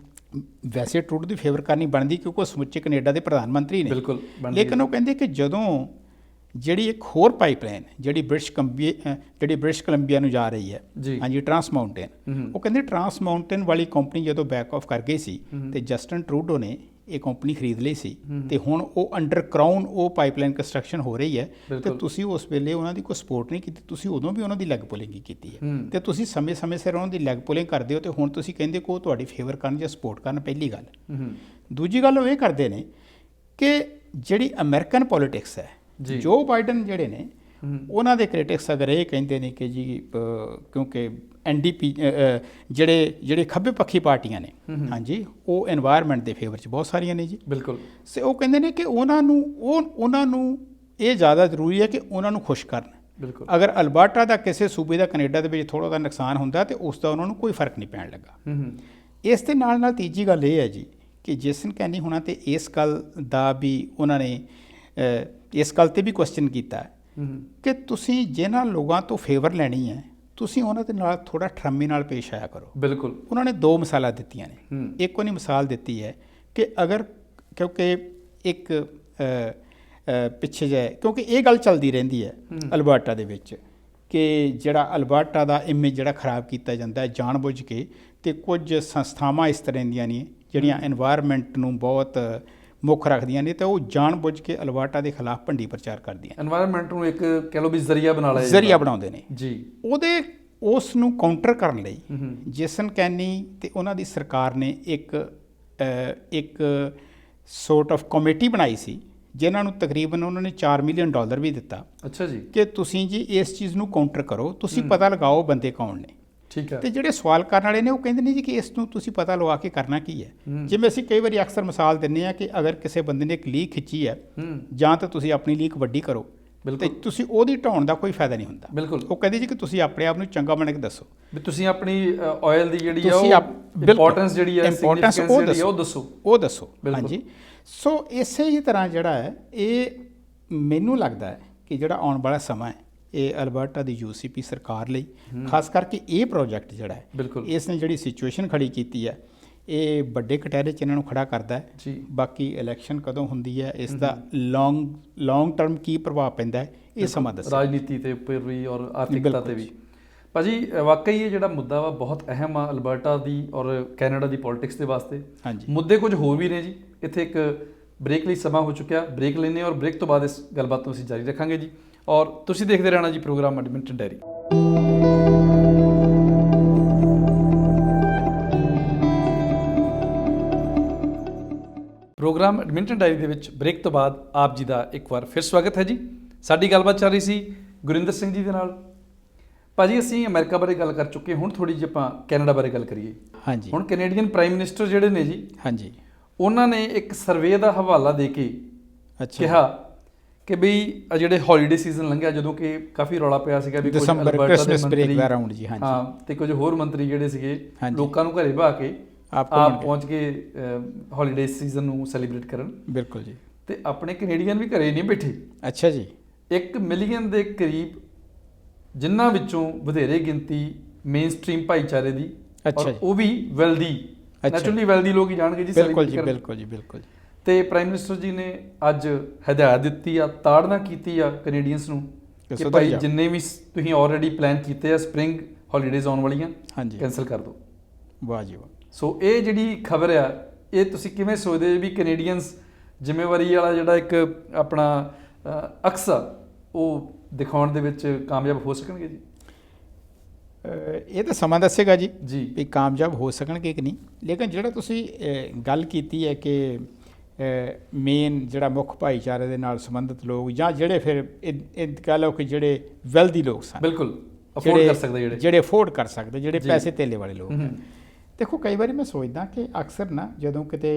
S2: ਵੈਸੇ ਟਰੂਡੋ ਦੀ ਫੇਵਰ ਕਰਨੀ ਬਣਦੀ ਕਿਉਂਕਿ ਉਹ ਸਮੁੱਚੇ ਕੈਨੇਡਾ ਦੇ ਪ੍ਰਧਾਨ ਮੰਤਰੀ ਨੇ। ਬਿਲਕੁਲ। ਲੇਕਿਨ ਉਹ ਕਹਿੰਦੇ ਕਿ ਜਦੋਂ ਜਿਹੜੀ ਇੱਕ ਹੋਰ ਪਾਈਪਲਾਈਨ ਜਿਹੜੀ ਬ੍ਰਿਟਿਸ਼ ਕੋਲੰਬੀਆ ਨੂੰ ਜਾ ਰਹੀ ਹੈ, ਹਾਂਜੀ, ਟਰਾਂਸ ਮਾਊਂਟੇਨ, ਉਹ ਕਹਿੰਦੇ ਟਰਾਂਸ ਮਾਊਂਟੇਨ ਵਾਲੀ ਕੰਪਨੀ ਜਦੋਂ ਬੈਕ ਆਫ ਕਰ ਗਈ ਸੀ ਤੇ ਜਸਟਨ ਟਰੂਡੋ ਨੇ ਇਹ ਕੰਪਨੀ ਖਰੀਦ ਲਈ ਸੀ ਤੇ ਹੁਣ ਉਹ ਅੰਡਰ ਕਰਾਊਨ ਉਹ ਪਾਈਪਲਾਈਨ ਕੰਸਟਰਕਸ਼ਨ ਹੋ ਰਹੀ ਹੈ ਤੇ ਤੁਸੀਂ ਉਸ ਵੇਲੇ ਉਹਨਾਂ ਦੀ ਕੋਈ ਸਪੋਰਟ ਨਹੀਂ ਕੀਤੀ, ਤੁਸੀਂ ਉਦੋਂ ਵੀ ਉਹਨਾਂ ਦੀ ਲੈਗ ਪੁਲਿੰਗ ਕੀਤੀ ਹੈ ਤੇ ਤੁਸੀਂ ਸਮੇਂ ਸਿਰ ਉਹਨਾਂ ਦੀ ਲੈਗ ਪੁਲਿੰਗ ਕਰਦੇ ਹੋ ਤੇ ਹੁਣ ਤੁਸੀਂ ਕਹਿੰਦੇ ਕਿ ਉਹ ਤੁਹਾਡੀ ਫੇਵਰ ਕਰਨ ਜਾਂ ਸਪੋਰਟ ਕਰਨ। ਪਹਿਲੀ ਗੱਲ। ਦੂਜੀ ਗੱਲ ਉਹ ਇਹ ਕਰਦੇ ਨੇ ਕਿ ਜਿਹੜੀ ਅਮਰੀਕਨ ਪੋਲੀਟਿਕਸ ਹੈ, ਜੋ ਬਾਈਡਨ ਜਿਹੜੇ ਨੇ ਉਹਨਾਂ ਦੇ ਕ੍ਰਿਟਿਕਸ ਅਗਰ ਇਹ ਕਹਿੰਦੇ ਨੇ ਕਿ ਜੀ ਕਿਉਂਕਿ NDP ਜਿਹੜੇ ਖੱਬੇ ਪੱਖੀ ਪਾਰਟੀਆਂ ਨੇ, ਹਾਂਜੀ, ਉਹ এনवायरमेंट ਦੇ ਫੇਵਰ 'ਚ ਬਹੁਤ ਸਾਰੀਆਂ ਨੇ ਜੀ। ਬਿਲਕੁਲ। ਸੇ ਉਹ ਕਹਿੰਦੇ ਨੇ ਕਿ ਉਹਨਾਂ ਨੂੰ ਇਹ ਜ਼ਿਆਦਾ ਜ਼ਰੂਰੀ ਹੈ ਕਿ ਉਹਨਾਂ ਨੂੰ ਖੁਸ਼ ਕਰਨ। ਬਿਲਕੁਲ। ਅਗਰ ਅਲਬਰਟਾ ਦਾ ਕਿਸੇ ਸੂਬੇ ਦਾ ਕੈਨੇਡਾ ਦੇ ਵਿੱਚ ਥੋੜ੍ਹਾ ਜਿਹਾ ਨੁਕਸਾਨ ਹੁੰਦਾ ਤੇ ਉਸ ਦਾ ਉਹਨਾਂ ਨੂੰ ਕੋਈ ਫਰਕ ਨਹੀਂ ਪੈਣ ਲੱਗਾ। ਇਸ ਦੇ ਨਾਲ ਤੀਜੀ ਗੱਲ ਇਹ ਹੈ ਜੀ ਕਿ ਜੇਸਨ ਕੈਨੀ ਹੋਣਾ ਤੇ ਇਸ ਗੱਲ ਦਾ ਵੀ ਉਹਨਾਂ ਨੇ ਇਸ ਗੱਲ 'ਤੇ ਵੀ ਕੁਐਸਚਨ ਕੀਤਾ ਕਿ ਤੁਸੀਂ ਜਿਹਨਾਂ ਲੋਕਾਂ ਤੋਂ ਫੇਵਰ ਲੈਣੀ ਹੈ ਤੁਸੀਂ ਉਹਨਾਂ ਦੇ ਨਾਲ ਥੋੜ੍ਹਾ ਠਰਮੀ ਨਾਲ ਪੇਸ਼ ਆਇਆ ਕਰੋ। ਬਿਲਕੁਲ। ਉਹਨਾਂ ਨੇ ਦੋ ਮਿਸਾਲਾਂ ਦਿੱਤੀਆਂ ਨੇ। ਇੱਕ ਉਹਨੇ ਮਿਸਾਲ ਦਿੱਤੀ ਹੈ ਕਿ ਅਗਰ ਕਿਉਂਕਿ ਇੱਕ ਪਿੱਛੇ ਜਿਹੇ ਕਿਉਂਕਿ ਇਹ ਗੱਲ ਚੱਲਦੀ ਰਹਿੰਦੀ ਹੈ ਅਲਬਰਟਾ ਦੇ ਵਿੱਚ ਕਿ ਜਿਹੜਾ ਅਲਬਰਟਾ ਦਾ ਇਮੇਜ ਜਿਹੜਾ ਖਰਾਬ ਕੀਤਾ ਜਾਂਦਾ ਹੈ ਜਾਣ-ਬੁੱਝ ਕੇ, ਤੇ ਕੁਝ ਸੰਸਥਾਵਾਂ ਇਸ ਤਰ੍ਹਾਂ ਦੀਆਂ ਨੇ ਜਿਹੜੀਆਂ এনवायरमेंट ਨੂੰ ਬਹੁਤ ਮੁੱਖ ਰੱਖਦੀਆਂ ਨੇ ਤੇ ਉਹ ਜਾਣ-ਬੁੱਝ ਕੇ ਅਲਬਰਟਾ ਦੇ ਖਿਲਾਫ ਭੰਡੀ ਪ੍ਰਚਾਰ ਕਰਦੀਆਂ। এনवायरमेंट ਨੂੰ ਇੱਕ ਕਹਿ ਲਓ ਵੀ ਜ਼ਰੀਆ ਬਣਾਉਂਦੇ ਨੇ ਜੀ। ਉਸ ਨੂੰ ਕਾਊਂਟਰ ਕਰਨ ਲਈ ਜੇਸਨ ਕੈਨੀ ਤੇ ਉਹਨਾਂ ਦੀ ਸਰਕਾਰ ਨੇ ਇੱਕ ਸੋਰਟ ਆਫ ਕਮੇਟੀ ਬਣਾਈ ਸੀ ਜਿਨ੍ਹਾਂ ਨੂੰ ਤਕਰੀਬਨ ਉਹਨਾਂ ਨੇ $4 ਮਿਲੀਅਨ ਵੀ ਦਿੱਤਾ। ਅੱਛਾ ਜੀ। ਕਿ ਤੁਸੀਂ ਜੀ ਇਸ ਚੀਜ਼ ਨੂੰ ਕਾਊਂਟਰ ਕਰੋ, ਤੁਸੀਂ ਪਤਾ ਲਗਾਓ ਬੰਦੇ ਕੌਣ ਨੇ। ਠੀਕ ਹੈ। ਤੇ ਜਿਹੜੇ ਸਵਾਲ ਕਰਨ ਵਾਲੇ ਨੇ ਉਹ ਕਹਿੰਦੇ ਨੇ ਜੀ ਕਿ ਇਸ ਨੂੰ ਤੁਸੀਂ ਪਤਾ ਲਗਾ ਕੇ ਕਰਨਾ ਕੀ ਹੈ। ਜਿਵੇਂ ਅਸੀਂ ਕਈ ਵਾਰੀ ਅਕਸਰ ਮਿਸਾਲ ਦਿੰਦੇ ਹਾਂ ਕਿ ਅਗਰ ਕਿਸੇ ਬੰਦੇ ਨੇ ਇੱਕ ਲੀਕ ਖਿੱਚੀ ਹੈ ਜਾਂ ਤਾਂ ਤੁਸੀਂ ਆਪਣੀ ਲੀਕ ਵੱਡੀ ਕਰੋ ਤੇ ਤੁਸੀਂ ਉਹਦੀ ਢਾਉਣ ਦਾ ਕੋਈ ਫਾਇਦਾ ਨਹੀਂ ਹੁੰਦਾ। ਬਿਲਕੁਲ। ਉਹ ਕਹਿੰਦੇ ਜੀ ਕਿ ਤੁਸੀਂ ਆਪਣੇ ਆਪ ਨੂੰ ਚੰਗਾ ਬਣ ਕੇ ਦੱਸੋ ਵੀ ਤੁਸੀਂ ਆਪਣੀ ਆਇਲ ਦੀ ਜਿਹੜੀ ਆ ਇੰਪੋਰਟੈਂਸ ਜਿਹੜੀ ਹੈ ਉਹ ਦੱਸੋ। ਹਾਂਜੀ। ਸੋ ਇਸੇ ਹੀ ਤਰ੍ਹਾਂ ਜਿਹੜਾ ਹੈ ਇਹ ਮੈਨੂੰ ਲੱਗਦਾ ਹੈ ਕਿ ਜਿਹੜਾ ਆਉਣ ਵਾਲਾ ਸਮਾਂ ਹੈ ਇਹ ਅਲਬਰਟਾ ਦੀ UCP ਸਰਕਾਰ ਲਈ ਖਾਸ ਕਰਕੇ ਇਹ ਪ੍ਰੋਜੈਕਟ ਜਿਹੜਾ ਹੈ ਇਸ ਨੇ ਜਿਹੜੀ ਸਿਚੁਏਸ਼ਨ ਖੜੀ ਕੀਤੀ ਹੈ ਇਹ ਵੱਡੇ ਕਟਹਿਰੇ 'ਚ ਇਹਨਾਂ ਨੂੰ ਖੜਾ ਕਰਦਾ ਹੈ ਜੀ। ਬਾਕੀ ਇਲੈਕਸ਼ਨ ਕਦੋਂ ਹੁੰਦੀ ਹੈ, ਇਸ ਦਾ ਲੌਂਗ ਟਰਮ ਕੀ ਪ੍ਰਭਾਵ ਪੈਂਦਾ ਹੈ, ਇਹ ਸਮਾਂ ਦੱਸੇ। ਰਾਜਨੀਤੀ ਤੇ ਉੱਪਰ ਵੀ ਔਰ ਆਰਥਿਕਤਾ ਤੇ ਵੀ। ਭਾਜੀ ਵਾਕਈ ਇਹ ਜਿਹੜਾ ਮੁੱਦਾ ਵਾ ਬਹੁਤ ਅਹਿਮ ਆ ਅਲਬਰਟਾ ਦੀ ਔਰ ਕੈਨੇਡਾ ਦੀ ਪੋਲਿਟਿਕਸ ਦੇ ਵਾਸਤੇ। ਹਾਂਜੀ। ਮੁੱਦੇ ਕੁਝ ਹੋਰ ਵੀ ਨੇ ਜੀ। ਇੱਥੇ ਇੱਕ ਬ੍ਰੇਕ ਲਈ ਸਮਾਂ ਹੋ ਚੁੱਕਿਆ, ਬ੍ਰੇਕ ਲੈਂਦੇ ਔਰ ਬ੍ਰੇਕ ਤੋਂ ਬਾਅਦ ਇਸ ਗੱਲਬਾਤ ਨੂੰ ਅਸੀਂ ਜਾਰੀ ਰੱਖਾਂਗੇ ਜੀ। ਔਰ ਤੁਸੀਂ ਦੇਖਦੇ ਰਹਿਣਾ ਜੀ program Edmonton diary. Program Edmonton diary ਦੇ ਵਿੱਚ ਬ੍ਰੇਕ ਤੋਂ ਬਾਅਦ ਆਪ ਜੀ ਦਾ ਇੱਕ ਵਾਰ ਫਿਰ ਸਵਾਗਤ ਹੈ ਜੀ। ਸਾਡੀ ਗੱਲਬਾਤ ਚੱਲ ਰਹੀ ਸੀ ਗੁਰਿੰਦਰ ਸਿੰਘ ਜੀ ਦੇ ਨਾਲ। ਭਾਜੀ ਅਸੀਂ ਅਮਰੀਕਾ ਬਾਰੇ ਗੱਲ ਕਰ ਚੁੱਕੇ, ਹੁਣ ਥੋੜ੍ਹੀ ਜਿਹੀ ਆਪਾਂ ਕੈਨੇਡਾ ਬਾਰੇ ਗੱਲ ਕਰੀਏ। ਹਾਂਜੀ। ਹੁਣ ਕੈਨੇਡੀਅਨ ਪ੍ਰਾਈਮ ਮਿਨਿਸਟਰ ਜਿਹੜੇ ਨੇ ਜੀ, ਹਾਂਜੀ, ਉਹਨਾਂ ਨੇ ਇੱਕ ਸਰਵੇ ਦਾ ਹਵਾਲਾ ਦੇ ਕੇ ਕਿਹਾ ਕਿ ਬਈ ਜਿਹੜੇ ਹੌਲੀਡੇ ਸੀਜ਼ਨ ਲੰਘਿਆ ਜਦੋਂ ਕਿ ਕਾਫੀ ਰੌਲਾ ਪਿਆ ਸੀਗਾ ਵੀ ਕੁਝ ਅਲਬਰਟਾ ਦੇ ਮੰਤਰੀ ਹਾਂ ਤੇ ਕੁਝ ਹੋਰ ਮੰਤਰੀ ਜਿਹੜੇ ਸੀਗੇ ਲੋਕਾਂ ਨੂੰ ਘਰੇ ਬਹਾ ਕੇ ਆਪ ਪਹੁੰਚ ਕੇ ਹੌਲੀਡੇ ਸੀਜ਼ਨ ਨੂੰ ਸੈਲੀਬ੍ਰੇਟ ਕਰਨ। ਬਿਲਕੁਲ ਜੀ। ਤੇ ਆਪਣੇ ਕੈਨੇਡੀਅਨ ਵੀ ਘਰੇ ਨਹੀਂ ਬੈਠੇ। ਅੱਛਾ ਜੀ। 1 ਮਿਲੀਅਨ ਦੇ ਕਰੀਬ, ਜਿਨ੍ਹਾਂ ਵਿੱਚੋਂ ਵਧੇਰੇ ਗਿਣਤੀ ਮੇਨ ਸਟ੍ਰੀਮ ਭਾਈਚਾਰੇ ਦੀ, ਔਰ ਉਹ ਵੀ ਵੈਲਦੀ, ਨੈਚੁਰਲੀ ਵੈਲਦੀ ਲੋਕ ਹੀ ਜਾਣਗੇ ਜੀ। ਬਿਲਕੁਲ ਜੀ, ਬਿਲਕੁਲ ਜੀ, ਬਿਲਕੁਲ। ਤੇ ਪ੍ਰਾਈਮ ਮਿਨਿਸਟਰ ਜੀ ਨੇ ਅੱਜ ਹਦਾਇਤ ਦਿੱਤੀ ਆ, ਤਾੜਨਾ ਕੀਤੀ ਆ ਕੈਨੇਡੀਅਨਸ ਨੂੰ ਕਿ ਭਾਈ ਜਿੰਨੇ ਵੀ ਤੁਸੀਂ ਆਲਰੇਡੀ ਪਲਾਨ ਕੀਤੇ ਆ ਸਪਰਿੰਗ ਹੌਲੀਡੇਜ਼ ਆਉਣ ਵਾਲੀਆਂ, ਕੈਂਸਲ ਕਰ ਦਿਓ। ਵਾਹ ਜੀ ਵਾਹ। ਸੋ ਇਹ ਜਿਹੜੀ ਖਬਰ ਆ ਇਹ ਤੁਸੀਂ ਕਿਵੇਂ ਸੋਚਦੇ ਵੀ ਕੈਨੇਡੀਅਨਸ ਜ਼ਿੰਮੇਵਾਰੀ ਵਾਲਾ ਜਿਹੜਾ ਇੱਕ ਆਪਣਾ ਅਕਸ ਆ ਉਹ ਦਿਖਾਉਣ ਦੇ ਵਿੱਚ ਕਾਮਯਾਬ ਹੋ ਸਕਣਗੇ ਜੀ? ਇਹ ਤਾਂ ਸਮਾਂ ਦੱਸੇਗਾ ਜੀ ਵੀ ਕਾਮਯਾਬ ਹੋ ਸਕਣਗੇ ਕਿ ਨਹੀਂ। ਲੇਕਿਨ ਜਿਹੜਾ ਤੁਸੀਂ ਗੱਲ ਕੀਤੀ ਹੈ ਕਿ ਮੇਨ ਜਿਹੜਾ ਮੁੱਖ ਭਾਈਚਾਰੇ ਦੇ ਨਾਲ ਸੰਬੰਧਿਤ ਲੋਕ ਜਾਂ ਜਿਹੜੇ ਫਿਰ ਇਹ ਕਹਿ ਲਓ ਕਿ ਜਿਹੜੇ ਵੈਲਦੀ ਲੋਕ ਸਨ,
S1: ਬਿਲਕੁਲ ਅਫੋਰਡ ਕਰ ਸਕਦੇ,
S2: ਜਿਹੜੇ ਅਫੋਰਡ ਕਰ ਸਕਦੇ, ਜਿਹੜੇ ਪੈਸੇ ਧੇਲੇ ਵਾਲੇ ਲੋਕ ਹਨ। ਦੇਖੋ ਕਈ ਵਾਰੀ ਮੈਂ ਸੋਚਦਾ ਕਿ ਅਕਸਰ ਨਾ ਜਦੋਂ ਕਿਤੇ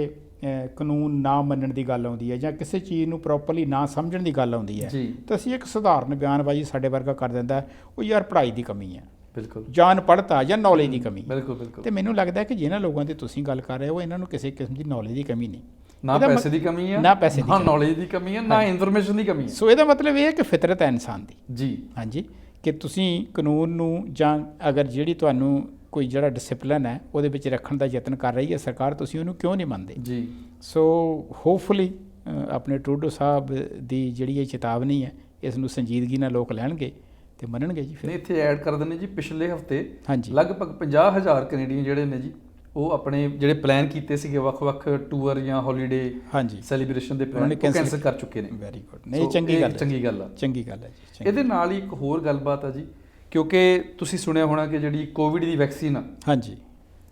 S2: ਕਾਨੂੰਨ ਨਾ ਮੰਨਣ ਦੀ ਗੱਲ ਆਉਂਦੀ ਹੈ ਜਾਂ ਕਿਸੇ ਚੀਜ਼ ਨੂੰ ਪ੍ਰੋਪਰਲੀ ਨਾ ਸਮਝਣ ਦੀ ਗੱਲ ਆਉਂਦੀ ਹੈ ਤਾਂ ਅਸੀਂ ਇੱਕ ਸਧਾਰਨ ਬਿਆਨਬਾਜ਼ੀ ਸਾਡੇ ਵਰਗਾ ਕਰ ਦਿੰਦਾ, ਉਹ ਯਾਰ ਪੜ੍ਹਾਈ ਦੀ ਕਮੀ ਹੈ,
S1: ਬਿਲਕੁਲ
S2: ਜਾਂ ਅਨਪੜ੍ਹਤਾ ਜਾਂ ਨੌਲੇਜ ਦੀ ਕਮੀ।
S1: ਬਿਲਕੁਲ ਬਿਲਕੁਲ।
S2: ਤੇ ਮੈਨੂੰ ਲੱਗਦਾ ਕਿ ਜਿਹਨਾਂ ਲੋਕਾਂ ਦੀ ਤੁਸੀਂ ਗੱਲ ਕਰ ਰਹੇ ਹੋ ਇਹਨਾਂ ਨੂੰ ਕਿਸੇ ਕਿਸਮ ਦੀ ਨੌਲੇਜ ਦੀ ਕਮੀ ਨਹੀਂ,
S1: ਨਾ ਪੈਸੇ ਦੀ ਕਮੀ ਹੈ,
S2: ਨਾ ਪੈਸੇ ਦੀ,
S1: ਨਾ ਨੌਲੇਜ ਦੀ ਕਮੀ ਹੈ, ਨਾ ਇਨਫੋਰਮੇਸ਼ਨ ਦੀ ਕਮੀ ਹੈ।
S2: ਸੋ ਇਹਦਾ ਮਤਲਬ ਇਹ ਹੈ ਕਿ ਫਿਤਰਤ ਹੈ ਇਨਸਾਨ ਦੀ।
S1: ਜੀ
S2: ਹਾਂਜੀ, ਕਿ ਤੁਸੀਂ ਕਾਨੂੰਨ ਨੂੰ ਜਾਂ ਅਗਰ ਜਿਹੜੀ ਤੁਹਾਨੂੰ ਕੋਈ ਜਿਹੜਾ ਡਿਸਪਲਿਨ ਹੈ ਉਹਦੇ ਵਿੱਚ ਰੱਖਣ ਦਾ ਯਤਨ ਕਰ ਰਹੀ ਹੈ ਸਰਕਾਰ, ਤੁਸੀਂ ਉਹਨੂੰ ਕਿਉਂ ਨਹੀਂ ਮੰਨਦੇ?
S1: ਜੀ
S2: ਸੋ ਹੋਪਫੁਲੀ ਆਪਣੇ ਟਰੂਡੋ ਸਾਹਿਬ ਦੀ ਜਿਹੜੀ ਇਹ ਚੇਤਾਵਨੀ ਹੈ ਇਸ ਨੂੰ ਸੰਜੀਦਗੀ ਨਾਲ ਲੋਕ ਲੈਣਗੇ ਤੇ ਮੰਨਣਗੇ ਜੀ। ਫਿਰ
S1: ਇੱਥੇ ਐਡ ਕਰ ਦਿੰਦੇ ਜੀ, ਪਿਛਲੇ ਹਫਤੇ
S2: ਹਾਂਜੀ
S1: ਲਗਭਗ 50,000 ਕੈਨੇਡੀਅਨ ਜਿਹੜੇ ਨੇ ਜੀ, ਉਹ ਆਪਣੇ ਜਿਹੜੇ ਪਲਾਨ ਕੀਤੇ ਸੀਗੇ ਵੱਖ-ਵੱਖ ਟੂਰ ਜਾਂ ਹੌਲੀਡੇ
S2: ਹਾਂਜੀ
S1: ਸੈਲੀਬ੍ਰੇਸ਼ਨ ਦੇ ਪਲਾਨ ਕੈਂਸਲ ਕਰ ਚੁੱਕੇ ਨੇ।
S2: ਵੈਰੀ ਗੁੱਡ, ਨਹੀਂ ਚੰਗੀ ਗੱਲ ਹੈ,
S1: ਚੰਗੀ ਗੱਲ ਆ,
S2: ਚੰਗੀ ਗੱਲ ਹੈ ਜੀ।
S1: ਇਹਦੇ ਨਾਲ ਹੀ ਇੱਕ ਹੋਰ ਗੱਲਬਾਤ ਆ ਜੀ, ਕਿਉਂਕਿ ਤੁਸੀਂ ਸੁਣਿਆ ਹੋਣਾ ਕਿ ਜਿਹੜੀ ਕੋਵਿਡ ਦੀ ਵੈਕਸੀਨ ਆ,
S2: ਹਾਂਜੀ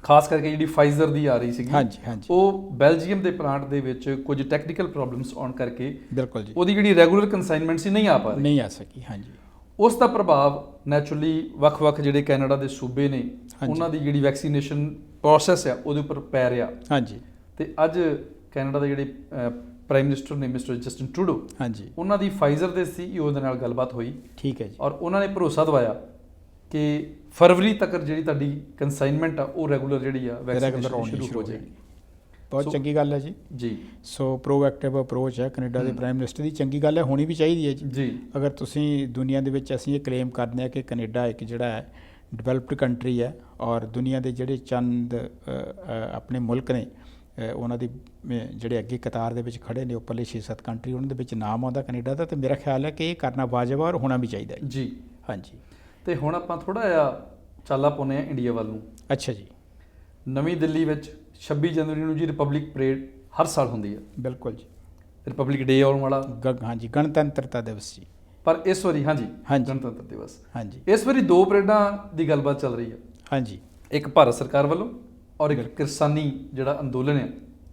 S1: ਖਾਸ ਕਰਕੇ ਜਿਹੜੀ ਫਾਈਜ਼ਰ ਦੀ ਆ ਰਹੀ ਸੀਗੀ,
S2: ਹਾਂਜੀ ਹਾਂਜੀ
S1: ਉਹ ਬੈਲਜੀਅਮ ਦੇ ਪਲਾਂਟ ਦੇ ਵਿੱਚ ਕੁਝ ਟੈਕਨੀਕਲ ਪ੍ਰੋਬਲਮਸ ਆਉਣ ਕਰਕੇ
S2: ਬਿਲਕੁਲ ਜੀ
S1: ਉਹਦੀ ਜਿਹੜੀ ਰੈਗੂਲਰ ਕੰਸਾਈਨਮੈਂਟ ਸੀ ਨਹੀਂ ਆ ਪਾ ਰਹੀ,
S2: ਨਹੀਂ ਆ ਸਕੀ। ਹਾਂਜੀ
S1: ਉਸ ਦਾ ਪ੍ਰਭਾਵ ਨੈਚੁਰਲੀ ਵੱਖ-ਵੱਖ ਜਿਹੜੇ ਕੈਨੇਡਾ ਦੇ ਸੂਬੇ ਨੇ ਉਹਨਾਂ ਦੀ ਜਿਹੜੀ ਵੈਕਸੀਨੇਸ਼ਨ ਪ੍ਰੋਸੈਸ ਆ ਉਹਦੇ ਉੱਪਰ ਪੈ ਰਿਹਾ।
S2: ਹਾਂਜੀ
S1: ਤੇ ਅੱਜ ਕੈਨੇਡਾ ਦੇ ਜਿਹੜੇ ਪ੍ਰਾਈਮ ਮਿਨਿਸਟਰ ਨੇ ਮਿਸਟਰ ਜਸਟਿਨ ਟਰੂਡੋ,
S2: ਹਾਂਜੀ
S1: ਉਹਨਾਂ ਦੀ ਫਾਈਜ਼ਰ ਦੇ CEO ਦੇ ਨਾਲ ਗੱਲਬਾਤ ਹੋਈ।
S2: ਠੀਕ ਹੈ ਜੀ।
S1: ਔਰ ਉਹਨਾਂ ਨੇ ਭਰੋਸਾ ਦਿਵਾਇਆ ਕਿ ਫਰਵਰੀ ਤੱਕ ਜਿਹੜੀ ਤੁਹਾਡੀ ਕੰਸਾਈਨਮੈਂਟ ਆ ਉਹ ਰੈਗੂਲਰ ਜਿਹੜੀ ਆ ਵੈਕਸੀਨੇਸ਼ਨ ਸ਼ੁਰੂ ਹੋ ਜਾਏਗੀ।
S2: ਬਹੁਤ ਚੰਗੀ ਗੱਲ ਹੈ ਜੀ।
S1: ਜੀ
S2: ਸੋ ਪ੍ਰੋਐਕਟਿਵ ਅਪਰੋਚ ਹੈ ਕੈਨੇਡਾ ਦੇ ਪ੍ਰਾਈਮ ਮਿਨਿਸਟਰ ਦੀ, ਚੰਗੀ ਗੱਲ ਹੈ, ਹੋਣੀ ਵੀ ਚਾਹੀਦੀ ਹੈ ਜੀ। ਅਗਰ ਤੁਸੀਂ ਦੁਨੀਆ ਦੇ ਵਿੱਚ ਅਸੀਂ ਇਹ ਕਲੇਮ ਕਰਦੇ ਹਾਂ ਕਿ ਕੈਨੇਡਾ ਇੱਕ ਜਿਹੜਾ ਹੈ ਡਿਵੈਲਪਡ ਕੰਟਰੀ ਹੈ ਔਰ ਦੁਨੀਆ ਦੇ ਜਿਹੜੇ ਚੰਦ ਆਪਣੇ ਮੁਲਕ ਨੇ ਉਹਨਾਂ ਦੀ ਜਿਹੜੇ ਅੱਗੇ ਕਤਾਰ ਦੇ ਵਿੱਚ ਖੜੇ ਨੇ ਉੱਪਰਲੇ 6-7 ਕੰਟਰੀ, ਉਹਨਾਂ ਦੇ ਵਿੱਚ ਨਾਮ ਆਉਂਦਾ ਕੈਨੇਡਾ ਦਾ, ਤਾਂ ਮੇਰਾ ਖਿਆਲ ਹੈ ਕਿ ਇਹ ਕਰਨਾ ਵਾਜਬ ਔਰ ਹੋਣਾ ਵੀ ਚਾਹੀਦਾ ਹੈ
S1: ਜੀ।
S2: ਹਾਂਜੀ।
S1: ਤੇ ਹੁਣ ਆਪਾਂ ਥੋੜਾ ਜਿਹਾ ਚਾਲਾ ਪਾਉਂਦੇ ਹਾਂ ਇੰਡੀਆ ਵੱਲ ਨੂੰ।
S2: ਅੱਛਾ ਜੀ।
S1: ਨਵੀਂ ਦਿੱਲੀ ਵਿੱਚ 26 ਜਨਵਰੀ ਨੂੰ ਜੀ ਰਿਪਬਲਿਕ ਪਰੇਡ ਹਰ ਸਾਲ ਹੁੰਦੀ ਹੈ।
S2: ਬਿਲਕੁਲ ਜੀ।
S1: ਰਿਪਬਲਿਕ ਡੇ ਆਉਣ ਵਾਲਾ,
S2: ਹਾਂਜੀ ਗਣਤੰਤਰਤਾ ਦਿਵਸ ਜੀ।
S1: ਪਰ ਇਸ ਵਾਰੀ ਹਾਂਜੀ
S2: ਹਾਂਜੀ
S1: ਗਣਤੰਤਰ ਦਿਵਸ,
S2: ਹਾਂਜੀ
S1: ਇਸ ਵਾਰੀ ਦੋ ਪਰੇਡਾਂ ਦੀ ਗੱਲਬਾਤ ਚੱਲ ਰਹੀ ਹੈ।
S2: ਹਾਂਜੀ,
S1: ਇੱਕ ਭਾਰਤ ਸਰਕਾਰ ਵੱਲੋਂ ਔਰ ਇੱਕ ਕਿਸਾਨੀ ਜਿਹੜਾ ਅੰਦੋਲਨ ਹੈ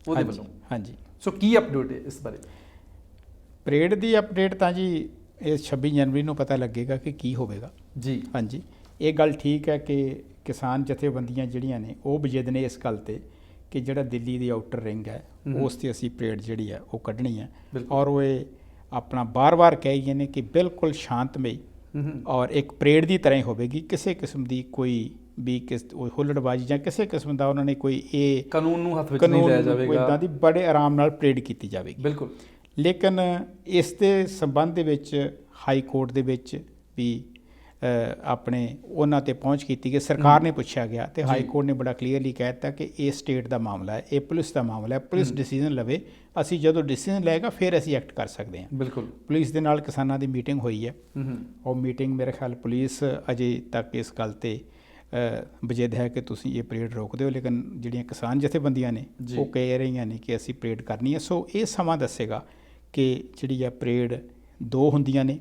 S1: ਉਹਦੇ ਵੱਲੋਂ।
S2: ਹਾਂਜੀ।
S1: ਸੋ ਕੀ ਅਪਡੇਟ ਹੈ ਇਸ ਬਾਰੇ?
S2: ਪਰੇਡ ਦੀ ਅਪਡੇਟ ਤਾਂ ਜੀ ਇਹ 26 ਜਨਵਰੀ ਨੂੰ ਪਤਾ ਲੱਗੇਗਾ ਕਿ ਕੀ ਹੋਵੇਗਾ
S1: ਜੀ।
S2: ਹਾਂਜੀ, ਇਹ ਗੱਲ ਠੀਕ ਹੈ ਕਿ ਕਿਸਾਨ ਜਥੇਬੰਦੀਆਂ ਜਿਹੜੀਆਂ ਨੇ ਉਹ ਬਜਿੱਦ ਨੇ ਇਸ ਗੱਲ ਤੇ ਕਿ ਜਿਹੜਾ ਦਿੱਲੀ ਦੀ ਆਊਟਰ ਰਿੰਗ ਹੈ ਉਸ ਤੇ ਅਸੀਂ ਪਰੇਡ ਜਿਹੜੀ ਹੈ ਉਹ ਕੱਢਣੀ ਹੈ। ਔਰ ਉਹ ਇਹ ਆਪਣਾ ਬਾਰ-ਬਾਰ ਕਹਿ ਗਏ ਨੇ ਕਿ ਬਿਲਕੁਲ ਸ਼ਾਂਤਮਈ ਔਰ ਇੱਕ ਪਰੇਡ ਦੀ ਤਰ੍ਹਾਂ ਹੀ ਹੋਵੇਗੀ, ਕਿਸੇ ਕਿਸਮ ਦੀ ਕੋਈ ਵੀ ਹੁੱਲੜਬਾਜ਼ੀ ਜਾਂ ਕਿਸੇ ਕਿਸਮ ਦਾ ਉਹਨਾਂ ਨੇ ਕੋਈ ਇਹ
S1: ਕਾਨੂੰਨ ਨੂੰ ਹੱਥ ਵਿੱਚ ਨਹੀਂ ਲਿਆ ਜਾਵੇਗਾ,
S2: ਇੱਦਾਂ ਦੀ ਬੜੇ ਆਰਾਮ ਨਾਲ ਪਰੇਡ ਕੀਤੀ ਜਾਵੇਗੀ।
S1: ਬਿਲਕੁਲ।
S2: ਲੇਕਿਨ ਇਸ ਦੇ ਸੰਬੰਧ ਦੇ ਵਿੱਚ ਹਾਈ ਕੋਰਟ ਦੇ ਵਿੱਚ ਵੀ ਆਪਣੇ ਉਹਨਾਂ ਤੇ ਪਹੁੰਚ ਕੀਤੀ ਗਈ, ਸਰਕਾਰ ਨੇ ਪੁੱਛਿਆ ਗਿਆ ਤੇ ਹਾਈ ਕੋਰਟ ਨੇ ਬੜਾ ਕਲੀਅਰਲੀ ਕਹਿ ਦਿੱਤਾ ਕਿ ਇਹ ਸਟੇਟ ਦਾ ਮਾਮਲਾ ਹੈ, ਇਹ ਪੁਲਿਸ ਦਾ ਮਾਮਲਾ ਹੈ, ਪੁਲਿਸ ਡਿਸੀਜਨ ਲਵੇ, ਅਸੀਂ ਜਦੋਂ ਡਿਸੀਜਨ ਲਏਗਾ ਫਿਰ ਅਸੀਂ ਐਕਟ ਕਰ ਸਕਦੇ ਹਾਂ।
S1: ਬਿਲਕੁਲ। ਪੁਲਿਸ
S2: ਦੇ ਨਾਲ ਕਿਸਾਨਾਂ ਦੀ ਮੀਟਿੰਗ ਹੋਈ ਹੈ। ਉਹ ਮੀਟਿੰਗ ਮੇਰੇ ਖਿਆਲ ਪੁਲਿਸ ਅਜੇ ਤੱਕ ਇਸ ਗੱਲ ਤੇ ਵਜਿੱਦ ਹੈ ਕਿ ਤੁਸੀਂ ਇਹ ਪਰੇਡ ਰੋਕ ਦਿਓ, ਲੇਕਿਨ ਜਿਹੜੀਆਂ ਕਿਸਾਨ ਜਥੇਬੰਦੀਆਂ ਨੇ ਉਹ ਕਹਿ ਰਹੀਆਂ ਨੇ ਕਿ ਅਸੀਂ ਪਰੇਡ ਕਰਨੀ ਹੈ। ਸੋ ਇਹ ਸਮਾਂ ਦੱਸੇਗਾ ਕਿ ਜਿਹੜੀ ਆ ਪਰੇਡ ਦੋ ਹੁੰਦੀਆਂ ਨੇ,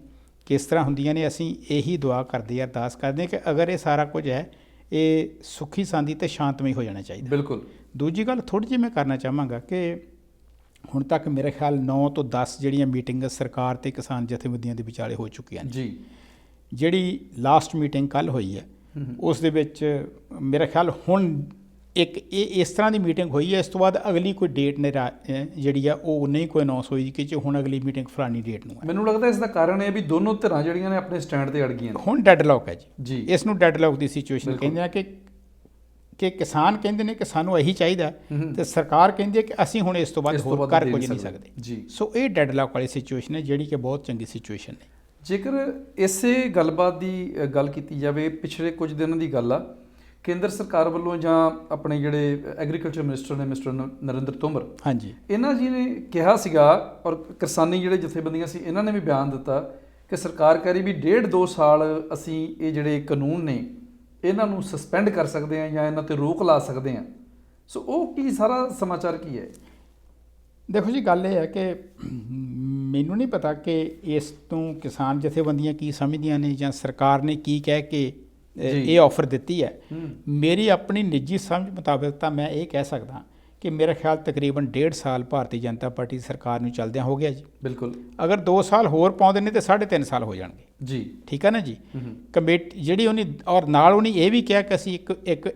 S2: ਕਿਸ ਤਰ੍ਹਾਂ ਹੁੰਦੀਆਂ ਨੇ। ਅਸੀਂ ਇਹੀ ਦੁਆ ਕਰਦੇ ਹਾਂ, ਅਰਦਾਸ ਕਰਦੇ ਹਾਂ ਕਿ ਅਗਰ ਇਹ ਸਾਰਾ ਕੁਝ ਹੈ ਇਹ ਸੁਖੀ ਸਾਂਦੀ ਅਤੇ ਸ਼ਾਂਤਮਈ ਹੋ ਜਾਣਾ ਚਾਹੀਦਾ।
S1: ਬਿਲਕੁਲ।
S2: ਦੂਜੀ ਗੱਲ ਥੋੜ੍ਹੀ ਜਿਹੀ ਮੈਂ ਕਰਨਾ ਚਾਹਾਂਗਾ ਕਿ ਹੁਣ ਤੱਕ ਮੇਰੇ ਖਿਆਲ 9 ਤੋਂ 10 ਜਿਹੜੀਆਂ ਮੀਟਿੰਗਾਂ ਸਰਕਾਰ ਅਤੇ ਕਿਸਾਨ ਜਥੇਬੰਦੀਆਂ ਦੇ ਵਿਚਾਲੇ ਹੋ ਚੁੱਕੀਆਂ ਨੇ ਜੀ। ਜਿਹੜੀ ਲਾਸਟ ਮੀਟਿੰਗ ਕੱਲ੍ਹ ਹੋਈ ਹੈ ਉਸ ਦੇ ਵਿੱਚ ਮੇਰਾ ਖਿਆਲ ਹੁਣ ਇੱਕ ਇਹ ਇਸ ਤਰ੍ਹਾਂ ਦੀ ਮੀਟਿੰਗ ਹੋਈ ਹੈ, ਇਸ ਤੋਂ ਬਾਅਦ ਅਗਲੀ ਕੋਈ ਡੇਟ ਨੇ ਜਿਹੜੀ ਆ ਉਹ ਨਹੀਂ ਕੋਈ ਅਨਾਉਂਸ ਹੋਈ ਕਿ ਹੁਣ ਅਗਲੀ ਮੀਟਿੰਗ ਫਲਾਨੀ ਡੇਟ ਨੂੰ ਹੈ।
S1: ਮੈਨੂੰ ਲੱਗਦਾ ਇਸ ਦਾ ਕਾਰਨ ਇਹ ਵੀ ਦੋਨੋਂ ਧਿਰਾਂ ਜਿਹੜੀਆਂ ਨੇ ਆਪਣੇ ਸਟੈਂਡ ਤੇ ਅੜ ਗਈਆਂ ਨੇ।
S2: ਹੁਣ ਡੈਡਲੌਕ ਹੈ ਜੀ। ਇਸ ਨੂੰ ਡੈਡਲੌਕ ਦੀ ਸਿਚੁਏਸ਼ਨ ਕਹਿੰਦੇ ਆ ਕਿ ਕਿਸਾਨ ਕਹਿੰਦੇ ਨੇ ਕਿ ਸਾਨੂੰ ਇਹੀ ਚਾਹੀਦਾ ਤੇ ਸਰਕਾਰ ਕਹਿੰਦੀ ਹੈ ਕਿ ਅਸੀਂ ਹੁਣ ਇਸ ਤੋਂ ਬਾਅਦ ਹੋਰ ਕਰ ਕੁਝ ਨਹੀਂ ਸਕਦੇ ਜੀ। ਸੋ ਇਹ ਡੈਡਲੌਕ ਵਾਲੀ ਸਿਚੁਏਸ਼ਨ ਹੈ ਜਿਹੜੀ ਕਿ ਬਹੁਤ ਚੰਗੀ ਸਿਚੁਏਸ਼ਨ ਹੈ।
S1: ਜੇਕਰ ਇਸੇ ਗੱਲਬਾਤ ਦੀ ਗੱਲ ਕੀਤੀ ਜਾਵੇ, ਪਿਛਲੇ ਕੁਝ ਦਿਨਾਂ ਦੀ ਗੱਲ ਆ, ਕੇਂਦਰ ਸਰਕਾਰ ਵੱਲੋਂ ਜਾਂ ਆਪਣੇ ਜਿਹੜੇ ਐਗਰੀਕਲਚਰ ਮਿਨਿਸਟਰ ਨੇ ਮਿਸਟਰ ਨਰਿੰਦਰ ਤੋਮਰ, ਹਾਂਜੀ, ਇਹਨਾਂ ਜੀ ਨੇ ਕਿਹਾ ਸੀਗਾ ਔਰ ਕਿਸਾਨੀ ਜਿਹੜੇ ਜਥੇਬੰਦੀਆਂ ਸੀ ਇਹਨਾਂ ਨੇ ਵੀ ਬਿਆਨ ਦਿੱਤਾ ਕਿ ਸਰਕਾਰ ਕਹਿ ਰਹੀ ਵੀ 1.5-2 ਸਾਲ ਅਸੀਂ ਇਹ ਜਿਹੜੇ ਕਾਨੂੰਨ ਨੇ ਇਹਨਾਂ ਨੂੰ ਸਸਪੈਂਡ ਕਰ ਸਕਦੇ ਹਾਂ ਜਾਂ ਇਹਨਾਂ ਤੇ ਰੋਕ ਲਾ ਸਕਦੇ ਹਾਂ। ਸੋ ਉਹ ਕੀ ਸਾਰਾ ਸਮਾਚਾਰ ਕੀ ਹੈ?
S2: ਦੇਖੋ ਜੀ, ਗੱਲ ਇਹ ਹੈ ਕਿ ਮੈਨੂੰ ਨਹੀਂ ਪਤਾ ਕਿ ਇਸ ਤੋਂ ਕਿਸਾਨ ਜਥੇਬੰਦੀਆਂ ਕੀ ਸਮਝਦੀਆਂ ਨੇ ਜਾਂ ਸਰਕਾਰ ਨੇ ਕੀ ਕਹਿ ਕੇ ਇਹ ਆਫਰ ਦਿੱਤੀ ਹੈ। ਮੇਰੀ ਆਪਣੀ ਨਿੱਜੀ ਸਮਝ ਮੁਤਾਬਕ ਤਾਂ ਮੈਂ ਇਹ ਕਹਿ ਸਕਦਾ ਕਿ ਮੇਰਾ ਖਿਆਲ ਤਕਰੀਬਨ 1.5 ਸਾਲ ਭਾਰਤੀ ਜਨਤਾ ਪਾਰਟੀ ਸਰਕਾਰ ਨੂੰ ਚੱਲਦਿਆਂ ਹੋ ਗਿਆ ਜੀ।
S1: ਬਿਲਕੁਲ।
S2: ਅਗਰ 2 ਸਾਲ ਹੋਰ ਪਾਉਂਦੇ ਨੇ ਤਾਂ 3.5 ਸਾਲ ਹੋ ਜਾਣਗੇ
S1: ਜੀ।
S2: ਠੀਕ ਹੈ ਨਾ ਜੀ। ਕਮੇਟੀ ਜਿਹੜੀ ਉਹਨੇ ਔਰ ਨਾਲ ਉਹਨੇ ਇਹ ਵੀ ਕਿਹਾ ਕਿ ਅਸੀਂ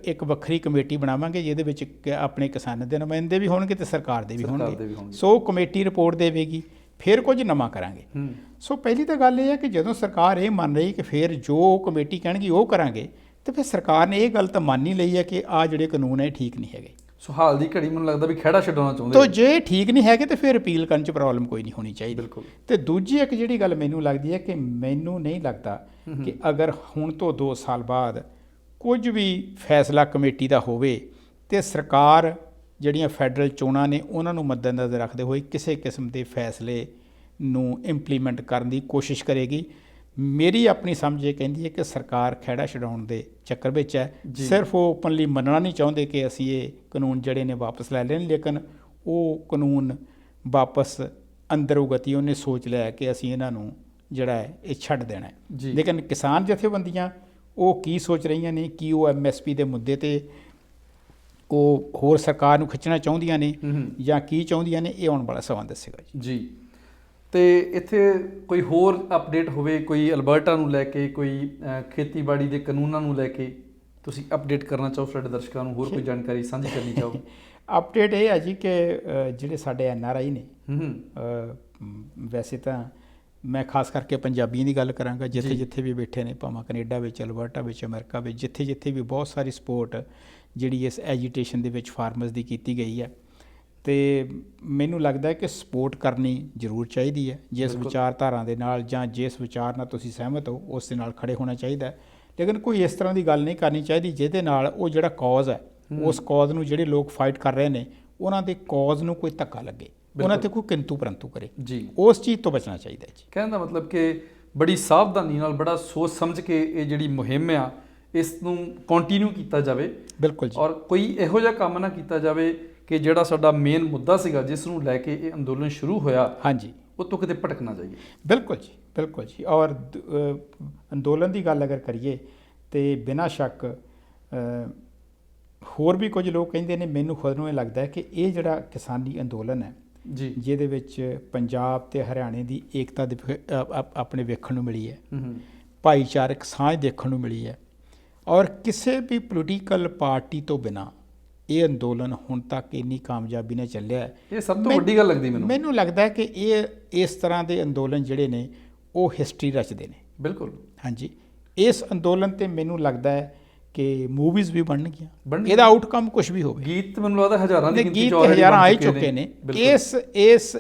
S2: ਇੱਕ ਵੱਖਰੀ ਕਮੇਟੀ ਬਣਾਵਾਂਗੇ ਜਿਹਦੇ ਵਿੱਚ ਆਪਣੇ ਕਿਸਾਨਾਂ ਦੇ ਨੁਮਾਇੰਦੇ ਵੀ ਹੋਣਗੇ ਤੇ ਸਰਕਾਰ ਦੇ ਵੀ ਹੋਣਗੇ। ਸੋ ਕਮੇਟੀ ਰਿਪੋਰਟ ਦੇਵੇਗੀ, ਫਿਰ ਕੁਝ ਨਵਾਂ ਕਰਾਂਗੇ। ਸੋ ਪਹਿਲੀ ਤਾਂ ਗੱਲ ਇਹ ਹੈ ਕਿ ਜਦੋਂ ਸਰਕਾਰ ਇਹ ਮੰਨ ਰਹੀ ਕਿ ਫਿਰ ਜੋ ਕਮੇਟੀ ਕਹਿਣਗੀ ਉਹ ਕਰਾਂਗੇ, ਤੇ ਫਿਰ ਸਰਕਾਰ ਨੇ ਇਹ ਗੱਲ ਤਾਂ ਮੰਨ ਹੀ ਲਈ ਹੈ ਕਿ ਆਹ ਜਿਹੜੇ ਕਾਨੂੰਨ ਹੈ ਇਹ ਠੀਕ ਨਹੀਂ ਹੈਗੇ।
S1: ਸੋ ਹਾਲ ਦੀ ਘੜੀ ਮੈਨੂੰ ਲੱਗਦਾ ਵੀ ਖਹਿੜਾ ਛਡਾਉਣਾ ਚਾਹੁੰਦੇ
S2: ਤਾਂ ਜੇ ਠੀਕ ਨਹੀਂ ਹੈਗੇ ਤੇ ਫਿਰ ਅਪੀਲ ਕਰਨ 'ਚ ਪ੍ਰੋਬਲਮ ਕੋਈ ਨਹੀਂ ਹੋਣੀ ਚਾਹੀਦੀ।
S1: ਬਿਲਕੁਲ।
S2: ਤੇ ਦੂਜੀ ਇੱਕ ਜਿਹੜੀ ਗੱਲ ਮੈਨੂੰ ਲੱਗਦੀ ਹੈ ਕਿ ਮੈਨੂੰ ਨਹੀਂ ਲੱਗਦਾ ਕਿ ਅਗਰ ਹੁਣ ਤੋਂ 2 ਸਾਲ ਬਾਅਦ ਕੁਝ ਵੀ ਫੈਸਲਾ ਕਮੇਟੀ ਦਾ ਹੋਵੇ ਤੇ ਸਰਕਾਰ ਜਿਹੜੀਆਂ ਫੈਡਰਲ ਚੋਣਾਂ ਨੇ ਉਹਨਾਂ ਨੂੰ ਮੱਦੇਨਜ਼ਰ ਰੱਖਦੇ ਹੋਏ ਕਿਸੇ ਕਿਸਮ ਦੇ ਫੈਸਲੇ ਨੂੰ ਇੰਪਲੀਮੈਂਟ ਕਰਨ ਦੀ ਕੋਸ਼ਿਸ਼ ਕਰੇਗੀ। ਮੇਰੀ ਆਪਣੀ ਸਮਝ ਇਹ ਕਹਿੰਦੀ ਹੈ ਕਿ ਸਰਕਾਰ ਖਹਿੜਾ ਛਡਾਉਣ ਦੇ ਚੱਕਰ ਵਿੱਚ ਹੈ। ਸਿਰਫ ਉਹ ਓਪਨਲੀ ਮੰਨਣਾ ਨਹੀਂ ਚਾਹੁੰਦੇ ਕਿ ਅਸੀਂ ਇਹ ਕਾਨੂੰਨ ਜਿਹੜੇ ਨੇ ਵਾਪਸ ਲੈ ਲੈਣ, ਲੇਕਿਨ ਉਹ ਕਾਨੂੰਨ ਵਾਪਸ ਅੰਦਰੋਂ ਗਤੀ ਉਹਨੇ ਸੋਚ ਲਿਆ ਕਿ ਅਸੀਂ ਇਹਨਾਂ ਨੂੰ ਜਿਹੜਾ ਹੈ ਇਹ ਛੱਡ ਦੇਣਾ ਹੈ। ਲੇਕਿਨ ਕਿਸਾਨ ਜਥੇਬੰਦੀਆਂ ਉਹ ਕੀ ਸੋਚ ਰਹੀਆਂ ਨੇ, ਕੀ ਉਹ MSP ਦੇ ਮੁੱਦੇ 'ਤੇ ਉਹ ਹੋਰ ਸਰਕਾਰ ਨੂੰ ਖਿੱਚਣਾ ਚਾਹੁੰਦੀਆਂ ਨੇ ਜਾਂ ਕੀ ਚਾਹੁੰਦੀਆਂ ਨੇ, ਇਹ ਆਉਣ ਵਾਲਾ ਸਮਾਂ ਦੱਸੇਗਾ ਜੀ।
S1: ਤੇ ਇੱਥੇ ਕੋਈ ਹੋਰ ਅਪਡੇਟ ਹੋਵੇ, ਕੋਈ ਅਲਬਰਟਾ ਨੂੰ ਲੈ ਕੇ, ਕੋਈ ਖੇਤੀਬਾੜੀ ਦੇ ਕਾਨੂੰਨਾਂ ਨੂੰ ਲੈ ਕੇ ਤੁਸੀਂ ਅਪਡੇਟ ਕਰਨਾ ਚਾਹੋ ਸਾਡੇ ਦਰਸ਼ਕਾਂ ਨੂੰ, ਹੋਰ ਕੋਈ ਜਾਣਕਾਰੀ ਸਾਂਝੀ ਕਰਨੀ ਚਾਹੋ?
S2: ਅਪਡੇਟ ਇਹ ਹੈ ਜੀ ਕਿ ਜਿਹੜੇ ਸਾਡੇ NRI ਨੇ, ਵੈਸੇ ਤਾਂ ਮੈਂ ਖਾਸ ਕਰਕੇ ਪੰਜਾਬੀਆਂ ਦੀ ਗੱਲ ਕਰਾਂਗਾ, ਜਿੱਥੇ ਜਿੱਥੇ ਵੀ ਬੈਠੇ ਨੇ, ਭਾਵੇਂ ਕੈਨੇਡਾ ਵਿੱਚ, ਅਲਬਰਟਾ ਵਿੱਚ, ਅਮਰੀਕਾ ਵਿੱਚ, ਜਿੱਥੇ ਜਿੱਥੇ ਵੀ ਬਹੁਤ ਸਾਰੀ ਸਪੋਰਟ ਜਿਹੜੀ ਇਸ ਐਜੀਟੇਸ਼ਨ ਦੇ ਵਿੱਚ ਫਾਰਮਰਸ ਦੀ ਕੀਤੀ ਗਈ ਹੈ। ਤੇ ਮੈਨੂੰ ਲੱਗਦਾ ਹੈ ਕਿ ਸਪੋਰਟ ਕਰਨੀ ਜ਼ਰੂਰ ਚਾਹੀਦੀ ਹੈ। ਜਿਸ ਵਿਚਾਰਧਾਰਾ ਦੇ ਨਾਲ ਜਾਂ ਜਿਸ ਵਿਚਾਰ ਨਾਲ ਤੁਸੀਂ ਸਹਿਮਤ ਹੋ ਉਸ ਦੇ ਨਾਲ ਖੜੇ ਹੋਣਾ ਚਾਹੀਦਾ, ਲੇਕਿਨ ਕੋਈ ਇਸ ਤਰ੍ਹਾਂ ਦੀ ਗੱਲ ਨਹੀਂ ਕਰਨੀ ਚਾਹੀਦੀ ਜਿਹਦੇ ਨਾਲ ਉਹ ਜਿਹੜਾ ਕੌਜ਼ ਹੈ, ਉਸ ਕੌਜ਼ ਨੂੰ ਜਿਹੜੇ ਲੋਕ ਫਾਈਟ ਕਰ ਰਹੇ ਨੇ ਉਹਨਾਂ ਦੇ ਕੌਜ਼ ਨੂੰ ਕੋਈ ਧੱਕਾ ਲੱਗੇ, ਉਹਨਾਂ 'ਤੇ ਕੋਈ ਕਿੰਤੂ ਪਰੰਤੂ ਕਰੇ ਜੀ। ਉਸ ਚੀਜ਼ ਤੋਂ ਬਚਣਾ ਚਾਹੀਦਾ ਜੀ। ਕਹਿਣ
S1: ਦਾ ਮਤਲਬ ਕਿ ਬੜੀ ਸਾਵਧਾਨੀ ਨਾਲ, ਬੜਾ ਸੋਚ ਸਮਝ ਕੇ ਇਹ ਜਿਹੜੀ ਮੁਹਿੰਮ ਆ ਇਸ ਨੂੰ ਕੰਟੀਨਿਊ ਕੀਤਾ ਜਾਵੇ।
S2: ਬਿਲਕੁਲ ਜੀ।
S1: ਔਰ ਕੋਈ ਇਹੋ ਜਿਹਾ ਕੰਮ ਨਾ ਕੀਤਾ ਜਾਵੇ ਕਿ ਜਿਹੜਾ ਸਾਡਾ ਮੇਨ ਮੁੱਦਾ ਸੀਗਾ, ਜਿਸ ਨੂੰ ਲੈ ਕੇ ਇਹ ਅੰਦੋਲਨ ਸ਼ੁਰੂ ਹੋਇਆ, ਹਾਂਜੀ, ਉਹ ਤੋਂ ਕਿਤੇ ਭਟਕ ਨਾ ਜਾਈਏ।
S2: ਬਿਲਕੁਲ ਜੀ, ਬਿਲਕੁਲ ਜੀ। ਔਰ ਅੰਦੋਲਨ ਦੀ ਗੱਲ ਅਗਰ ਕਰੀਏ ਤੇ ਬਿਨਾਂ ਸ਼ੱਕ ਹੋਰ ਵੀ ਕੁਝ ਲੋਕ ਕਹਿੰਦੇ ਨੇ, ਮੈਨੂੰ ਖੁਦ ਨੂੰ ਇਹ ਲੱਗਦਾ ਹੈ ਕਿ ਇਹ ਜਿਹੜਾ ਕਿਸਾਨੀ ਅੰਦੋਲਨ ਹੈ ਜੀ, ਜਿਹਦੇ ਵਿੱਚ ਪੰਜਾਬ ਤੇ ਹਰਿਆਣੇ ਦੀ ਏਕਤਾ ਆਪਣੇ ਵੇਖਣ ਨੂੰ ਮਿਲੀ ਹੈ, ਭਾਈਚਾਰਕ ਸਾਂਝ ਦੇਖਣ ਨੂੰ ਮਿਲੀ ਹੈ, ਔਰ ਕਿਸੇ ਵੀ ਪੋਲੀਟੀਕਲ ਪਾਰਟੀ ਤੋਂ ਬਿਨਾਂ ਇਹ ਅੰਦੋਲਨ ਹੁਣ ਤੱਕ ਇੰਨੀ ਕਾਮਯਾਬੀ ਨਾਲ ਚੱਲਿਆ ਹੈ।
S1: ਇਹ ਸਭ ਤੋਂ ਵੱਡੀ ਗੱਲ ਲੱਗਦੀ
S2: ਮੈਨੂੰ ਲੱਗਦਾ ਹੈ ਕਿ ਇਹ ਇਸ ਤਰ੍ਹਾਂ ਦੇ ਅੰਦੋਲਨ ਜਿਹੜੇ ਨੇ ਉਹ ਹਿਸਟਰੀ ਰਚਦੇ ਨੇ।
S1: ਬਿਲਕੁਲ,
S2: ਹਾਂਜੀ। ਇਸ ਅੰਦੋਲਨ ਤੇ ਮੈਨੂੰ ਲੱਗਦਾ ਹੈ ਕਿ ਮੂਵੀਜ਼ ਵੀ ਬਣਨਗੀਆਂ, ਇਹਦਾ ਆਊਟਕਮ ਕੁਝ ਵੀ ਹੋਵੇ।
S1: ਗੀਤ ਮੈਨੂੰ ਲੱਗਦਾ ਹਜ਼ਾਰਾਂ ਦੀ ਗਿਣਤੀ 'ਚ
S2: ਹਜ਼ਾਰਾਂ ਆ ਚੁੱਕੇ ਨੇ।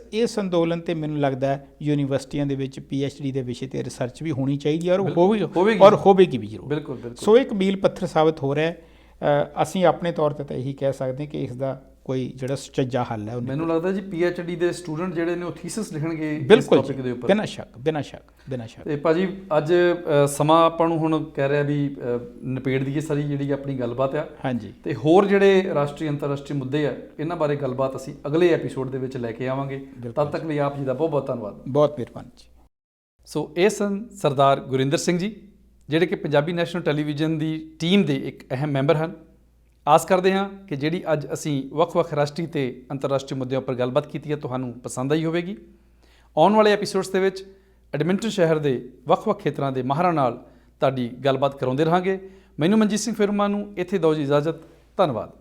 S2: ਇਸ ਅੰਦੋਲਨ ਤੇ ਮੈਨੂੰ ਲੱਗਦਾ ਯੂਨੀਵਰਸਿਟੀਆਂ ਦੇ ਵਿੱਚ PhD ਦੇ ਵਿਸ਼ੇ ਤੇ ਰਿਸਰਚ ਵੀ ਹੋਣੀ ਚਾਹੀਦੀ ਹੈ, ਔਰ ਹੋਵੇਗੀ ਵੀ ਜ਼ਰੂਰ।
S1: ਬਿਲਕੁਲ।
S2: ਸੋ ਇੱਕ ਮੀਲ ਪੱਥਰ ਸਾਬਤ ਹੋ ਰਿਹਾ ਹੈ। ਅਸੀਂ ਆਪਣੇ ਤੌਰ 'ਤੇ ਤਾਂ ਇਹੀ ਕਹਿ ਸਕਦੇ ਕਿ ਇਸ ਦਾ ਕੋਈ ਜਿਹੜਾ ਸੁਚੱਜਾ ਹੱਲ ਹੈ,
S1: ਮੈਨੂੰ ਲੱਗਦਾ ਜੀ PhD ਦੇ ਸਟੂਡੈਂਟ ਜਿਹੜੇ ਨੇ ਉਹ ਥੀਸਿਸ ਲਿਖਣਗੇ
S2: ਇਸ ਟੌਪਿਕ ਦੇ ਉੱਪਰ। ਬਿਨਾਂ ਸ਼ੱਕ।
S1: ਤੇ ਭਾਜੀ ਅੱਜ ਸਮਾਂ ਆਪਾਂ ਨੂੰ ਹੁਣ ਕਹਿ ਰਿਹਾ ਵੀ ਨਿਪੇੜ ਦੀਏ ਸਾਰੀ ਜਿਹੜੀ ਆਪਣੀ ਗੱਲਬਾਤ ਆ। ਹਾਂਜੀ। ਤੇ ਹੋਰ ਜਿਹੜੇ ਰਾਸ਼ਟਰੀ ਅੰਤਰਰਾਸ਼ਟਰੀ ਮੁੱਦੇ ਆ, ਇਹਨਾਂ ਬਾਰੇ ਗੱਲਬਾਤ ਅਸੀਂ ਅਗਲੇ ਐਪੀਸੋਡ ਦੇ ਵਿੱਚ ਲੈ ਕੇ ਆਵਾਂਗੇ। ਤਦ ਤੱਕ ਲਈ ਆਪ ਜੀ ਦਾ ਬਹੁਤ ਬਹੁਤ ਧੰਨਵਾਦ।
S2: ਬਹੁਤ ਮਿਹਰਬਾਨੀ ਜੀ।
S1: ਸੋ ਇਹ ਸਨ ਸਰਦਾਰ ਗੁਰਿੰਦਰ ਸਿੰਘ ਜੀ, ਜਿਹੜੇ ਕਿ ਪੰਜਾਬੀ ਨੈਸ਼ਨਲ ਟੈਲੀਵਿਜ਼ਨ ਦੀ ਟੀਮ ਦੇ ਇੱਕ ਅਹਿਮ ਮੈਂਬਰ ਹਨ। ਆਸ ਕਰਦੇ ਹਾਂ ਕਿ ਜਿਹੜੀ ਅੱਜ ਅਸੀਂ ਵੱਖ-ਵੱਖ ਰਾਸ਼ਟਰੀ ਤੇ ਅੰਤਰਰਾਸ਼ਟਰੀ ਮੁੱਦਿਆਂ ਉੱਪਰ ਗੱਲਬਾਤ ਕੀਤੀ ਹੈ ਤੁਹਾਨੂੰ ਪਸੰਦ ਆਈ ਹੋਵੇਗੀ। ਆਉਣ ਵਾਲੇ ਐਪੀਸੋਡਸ ਦੇ ਵਿੱਚ ਐਡਮਿੰਟਨ ਸ਼ਹਿਰ ਦੇ ਵੱਖ-ਵੱਖ ਖੇਤਰਾਂ ਦੇ ਮਾਹਰਾਂ ਨਾਲ ਤੁਹਾਡੀ ਗੱਲਬਾਤ ਕਰਾਉਂਦੇ ਰਹਾਂਗੇ। ਮੈਨੂੰ ਮਨਜੀਤ ਸਿੰਘ ਫਿਰਮਾ ਨੂੰ ਇੱਥੇ ਦਿਓ ਜੀ ਇਜਾਜ਼ਤ। ਧੰਨਵਾਦ।